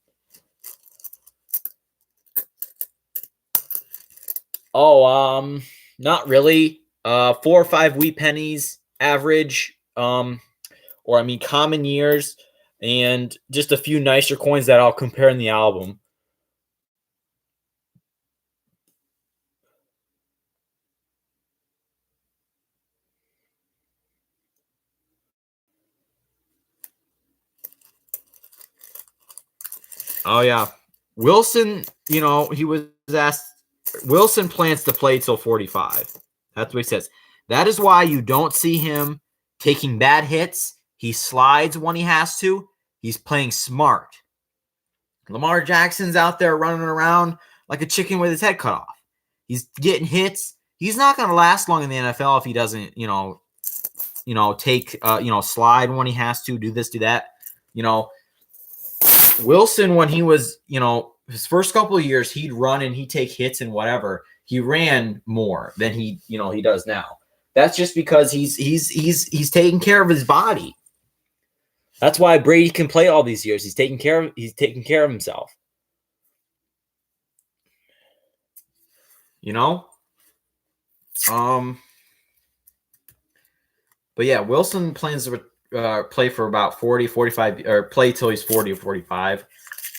Oh, not really. 4 or 5 wheat pennies average. Common years, and just a few nicer coins that I'll compare in the album. Oh, yeah. Wilson, he was asked, Wilson plans to play till 45. That's what he says. That is why you don't see him taking bad hits. He slides when he has to. He's playing smart. Lamar Jackson's out there running around like a chicken with his head cut off. He's getting hits. He's not going to last long in the NFL if he doesn't, take, slide when he has to, do this, do that. Wilson, when he was, his first couple of years, he'd run and he'd take hits and whatever. He ran more than he does now. That's just because he's taking care of his body. That's why Brady can play all these years. He's taking care of himself. But yeah, Wilson plans to play for about 40, 45, or play till he's 40 or 45.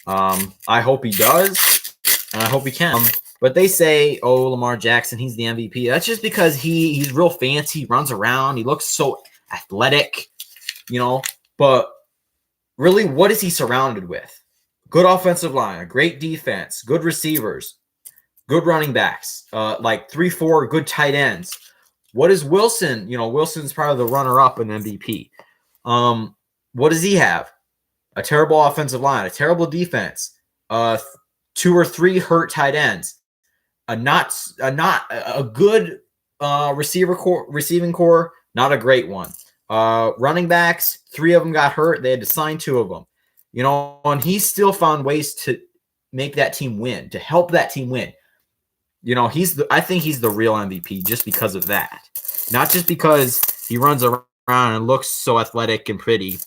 I hope he does, and I hope he can. But they say, oh, Lamar Jackson, he's the MVP. That's just because he's real fancy. He runs around. He looks so athletic, But really, what is he surrounded with? Good offensive line, a great defense, good receivers, good running backs, like 3-4 good tight ends. What is Wilson? Wilson's probably the runner-up in MVP. What does he have? A terrible offensive line, a terrible defense, 2 or 3 hurt tight ends, a good receiving core, not a great one. Running backs, 3 of them got hurt. They had to sign 2 of them. And he still found ways to make that team win, to help that team win. I think he's the real MVP just because of that. Not just because he runs around and looks so athletic and pretty,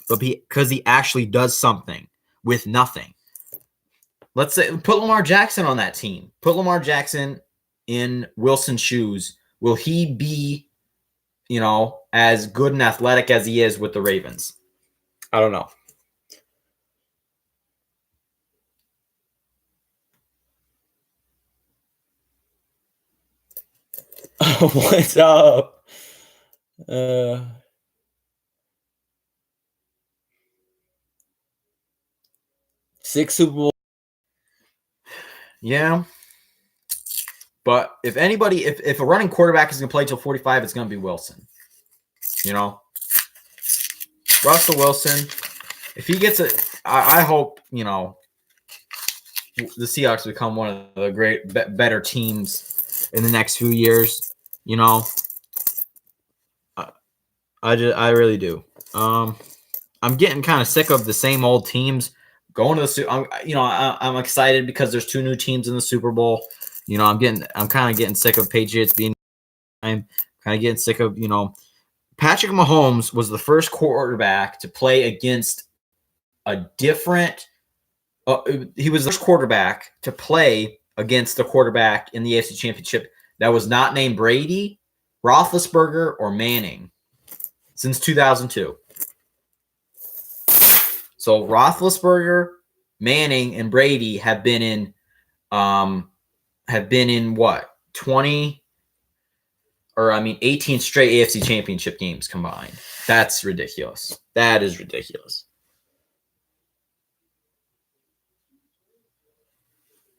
but because he actually does something with nothing. Let's say, put Lamar Jackson on that team. Put Lamar Jackson in Wilson's shoes. Will he be, as good and athletic as he is with the Ravens? I don't know. What's up? 6 Super Bowl. Yeah. But if anybody, if a running quarterback is going to play till 45, it's going to be Wilson. Russell Wilson, if he gets it, I hope, the Seahawks become one of the better teams in the next few years. I really do. I'm getting kind of sick of the same old teams going to the. I'm excited because there's 2 new teams in the Super Bowl. I'm kind of getting sick of Patriots being. I'm kind of getting sick of Patrick Mahomes was the first quarterback to play against a different. He was the first quarterback to play against a quarterback in the AFC Championship that was not named Brady, Roethlisberger, or Manning since 2002. So Roethlisberger, Manning, and Brady have been in what 18 straight AFC Championship games combined. That's ridiculous. That is ridiculous.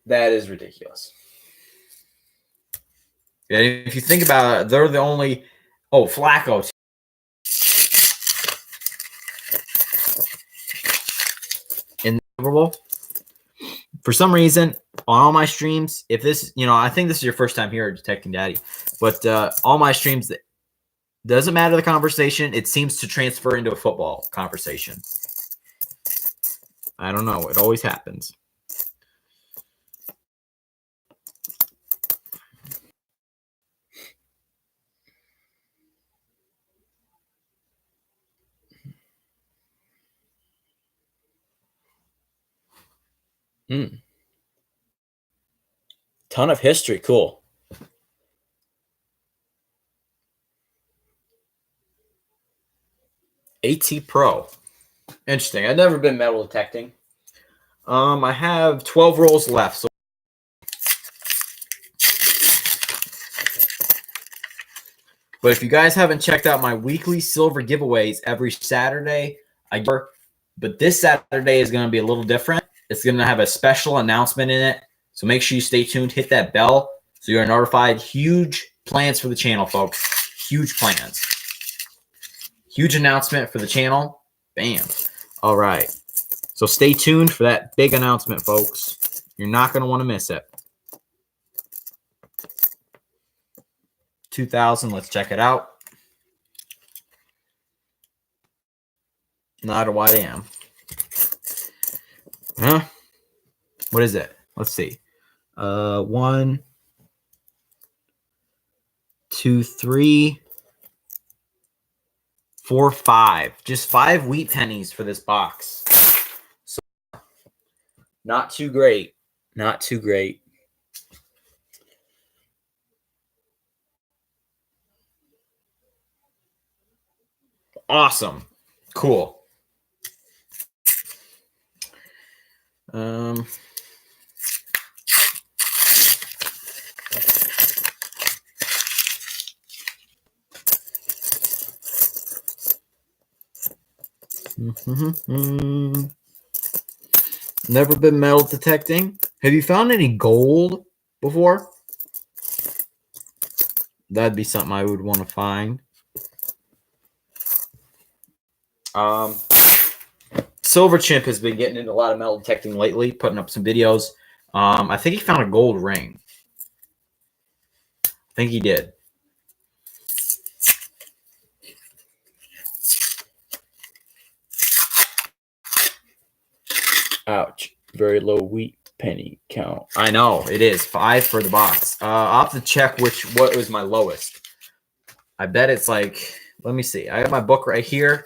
That is ridiculous. And if you think about it, they're the only. Oh, Flacco. In the Super Bowl. For some reason, on all my streams, if this, I think this is your first time here at Detecting Daddy, but all my streams, doesn't matter the conversation, it seems to transfer into a football conversation. I don't know. It always happens. Ton of history. Cool. AT Pro. Interesting. I've never been metal detecting. I have 12 rolls left. So but if you guys haven't checked out my weekly silver giveaways every Saturday, but this Saturday is going to be a little different. It's going to have a special announcement in it. So make sure you stay tuned. Hit that bell so you're notified. Huge plans for the channel, folks. Huge plans. Huge announcement for the channel. Bam. All right. So stay tuned for that big announcement, folks. You're not going to want to miss it. 2000. Let's check it out. Not a wide am. Huh? What is it? Let's see. 1, 2, 3, 4, 5. Just 5 wheat pennies for this box. So not too great. Not too great. Awesome. Cool. Never been metal detecting. Have you found any gold before? That'd be something I would want to find. Silver Chimp has been getting into a lot of metal detecting lately, putting up some videos. I think he found a gold ring. I think he did. Ouch. Very low wheat penny count. I know. It is. 5 for the box. I'll have to check what was my lowest. I bet it's like, let me see. I have my book right here.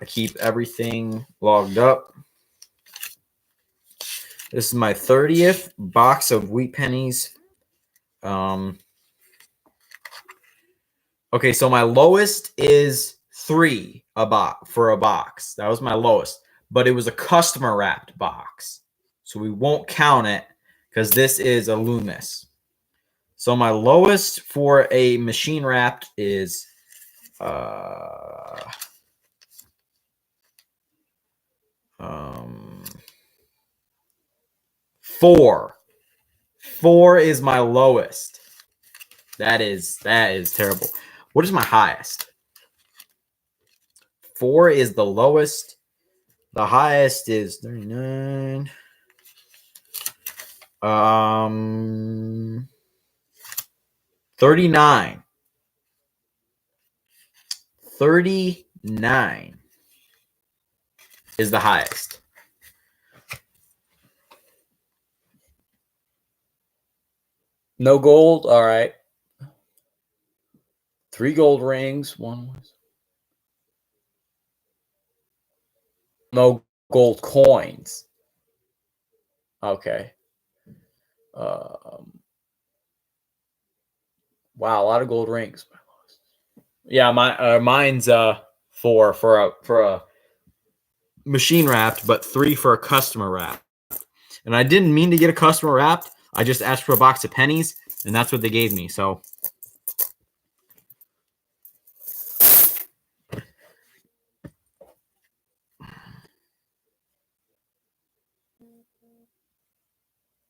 I keep everything logged up. This is my 30th box of wheat pennies. Okay, so my lowest is 3 for a box. That was my lowest. But it was a customer wrapped box. So we won't count it because this is a Loomis. So my lowest for a machine wrapped is 4. 4 is my lowest. That is terrible. What is my highest? 4 is the lowest. The highest is 39. 39. 39 is the highest. No gold. All right. 3 gold rings. 1 was No gold coins. Okay. Wow, a lot of gold rings. Yeah, mine's four for a machine wrapped, but 3 for a customer wrapped. And I didn't mean to get a customer wrapped. I just asked for a box of pennies, and that's what they gave me. So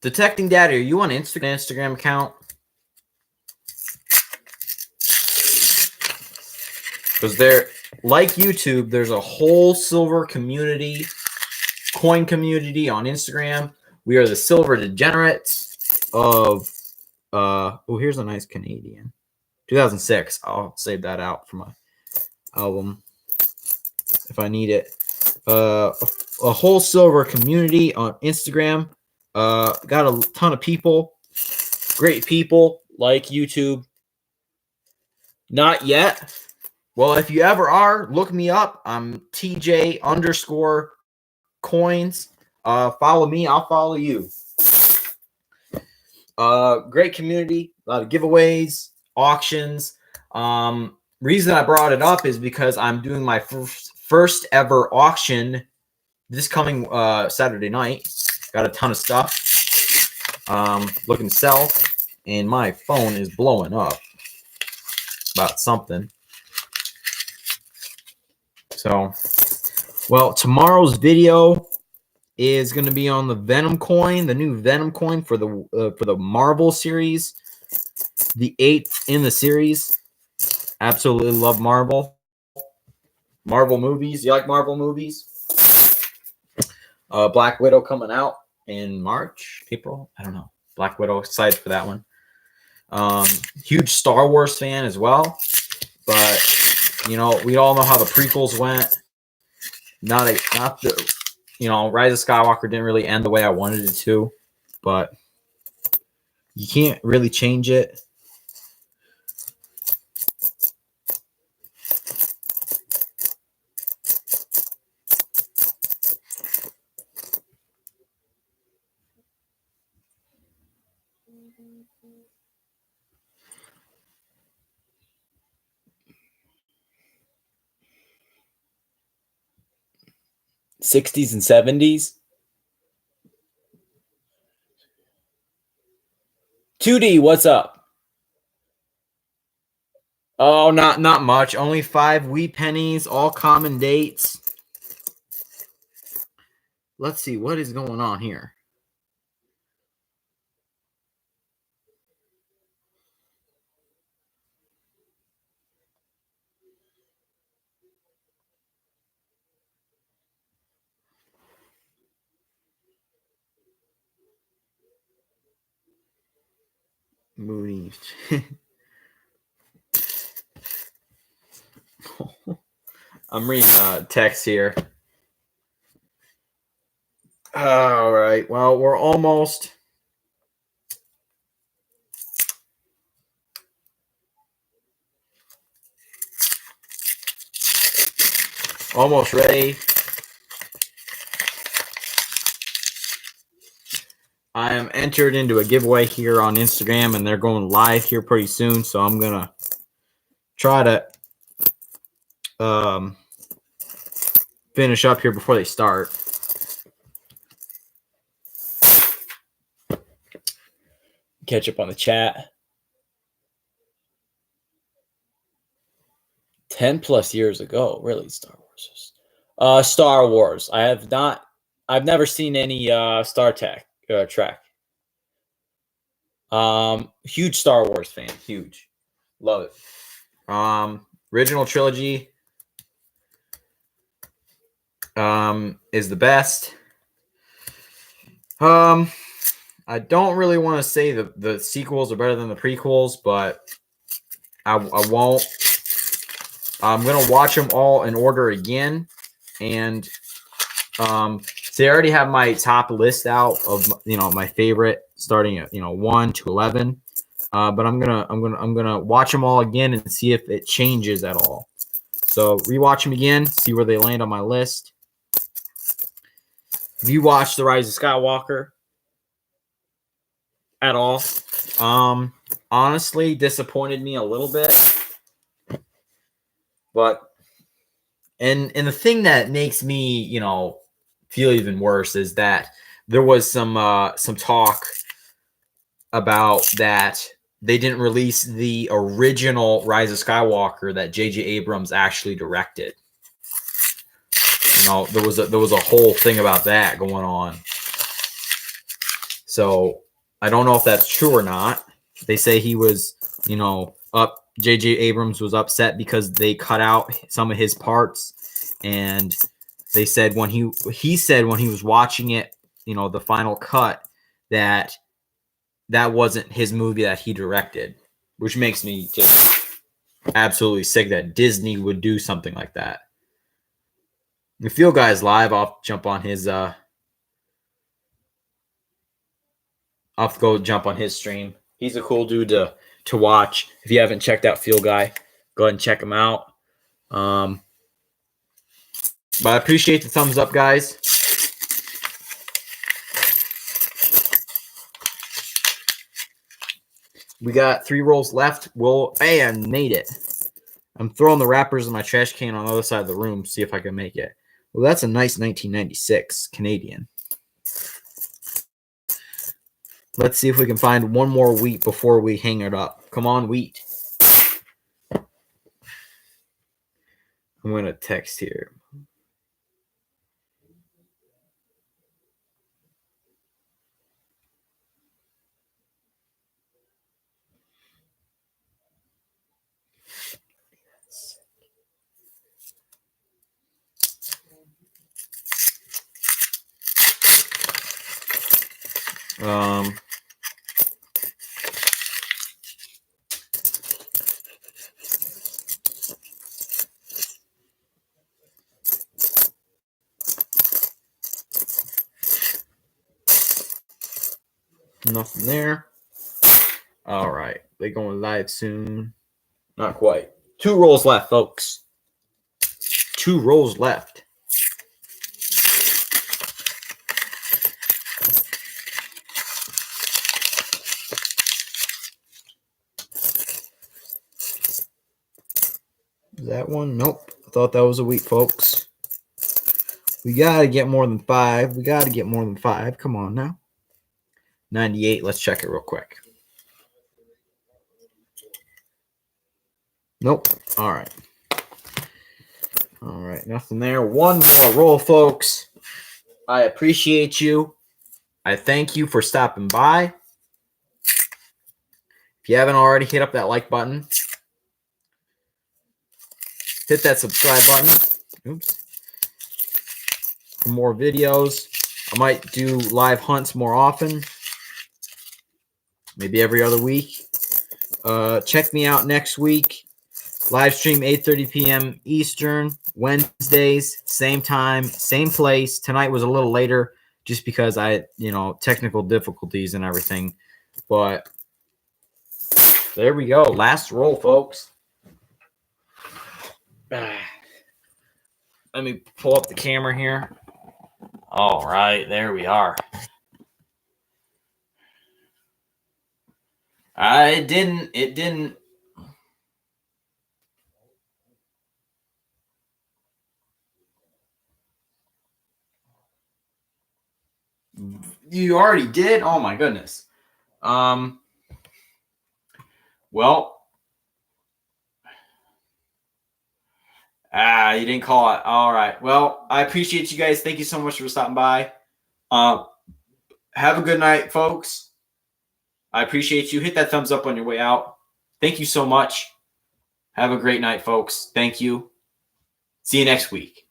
Detecting Daddy, are you on Instagram account? Because there, like YouTube, there's a whole silver community, coin community on Instagram. We are the Silver Degenerates of here's a nice Canadian. 2006. I'll save that out for my album if I need it. A whole silver community on Instagram. Got a ton of people, great people like YouTube. Not yet. Well, if you ever are, look me up. I'm TJ_coins. Follow me. I'll follow you. Great community. A lot of giveaways, auctions. Reason I brought it up is because I'm doing my first ever auction this coming Saturday night. Got a ton of stuff looking to sell, and my phone is blowing up about something. So, well, tomorrow's video is going to be on the Venom coin, the new Venom coin for the Marvel series, the 8th in the series. Absolutely love Marvel movies. You like Marvel movies? Black Widow coming out in March, April. I don't know. Black Widow, excited for that one. Huge Star Wars fan as well, but you know, we all know how the prequels went. Not the Rise of Skywalker didn't really end the way I wanted it to, but you can't really change it. '60s and '70s. 2D, what's up? Oh, not much. Only 5 wee pennies, all common dates. Let's see what is going on here. Movies. I'm reading text here. All right. Well, we're almost ready. I am entered into a giveaway here on Instagram, and they're going live here pretty soon. So I'm gonna try to finish up here before they start. Catch up on the chat. 10+ years ago, really, Star Wars. Star Wars. I've never seen any Star Trek. Huge Star Wars fan. Huge. Love it. Original trilogy is the best. I don't really want to say the sequels are better than the prequels, but I won't. I'm gonna watch them all in order again, and so I already have my top list out of my favorite, starting at 1 to 11. But I'm gonna watch them all again and see if it changes at all. So rewatch them again, see where they land on my list. Have you watched The Rise of Skywalker at all? Honestly, disappointed me a little bit. But and the thing that makes me, feel even worse is that there was some talk about that they didn't release the original Rise of Skywalker that J.J. Abrams actually directed. There was a whole thing about that going on. So I don't know if that's true or not. They say he was, up. J.J. Abrams was upset because they cut out some of his parts, and they said when he said when he was watching it, the final cut, that wasn't his movie that he directed, which makes me just absolutely sick that Disney would do something like that. If Field Guy's live, I'll jump on his I'll have to go jump on his stream. He's a cool dude to watch. If you haven't checked out Field Guy, go ahead and check him out. But I appreciate the thumbs up, guys. We got 3 rolls left. I made it. I'm throwing the wrappers in my trash can on the other side of the room, see if I can make it. Well, that's a nice 1996 Canadian. Let's see if we can find one more wheat before we hang it up. Come on, wheat. I'm going to text here. Nothing there. All right. They're going live soon. Not quite. 2 rolls left, folks. 2 rolls left. That one? Nope. I thought that was a wheat, folks. We got to get more than 5. Come on now. 98. Let's check it real quick. Nope. All right. All right. Nothing there. One more roll, folks. I appreciate you. I thank you for stopping by. If you haven't already, hit up that like button. Hit that subscribe button. Oops. For more videos. I might do live hunts more often. Maybe every other week. Check me out next week. Live stream 8:30 p.m. Eastern. Wednesdays, same time, same place. Tonight was a little later just because I, technical difficulties and everything. But there we go. Last roll, folks. Let me pull up the camera here. All right, there we are. It didn't. You already did? Oh my goodness. Well, you didn't call it. All right. Well, I appreciate you guys. Thank you so much for stopping by. Have a good night, folks. I appreciate you. Hit that thumbs up on your way out. Thank you so much. Have a great night, folks. Thank you. See you next week.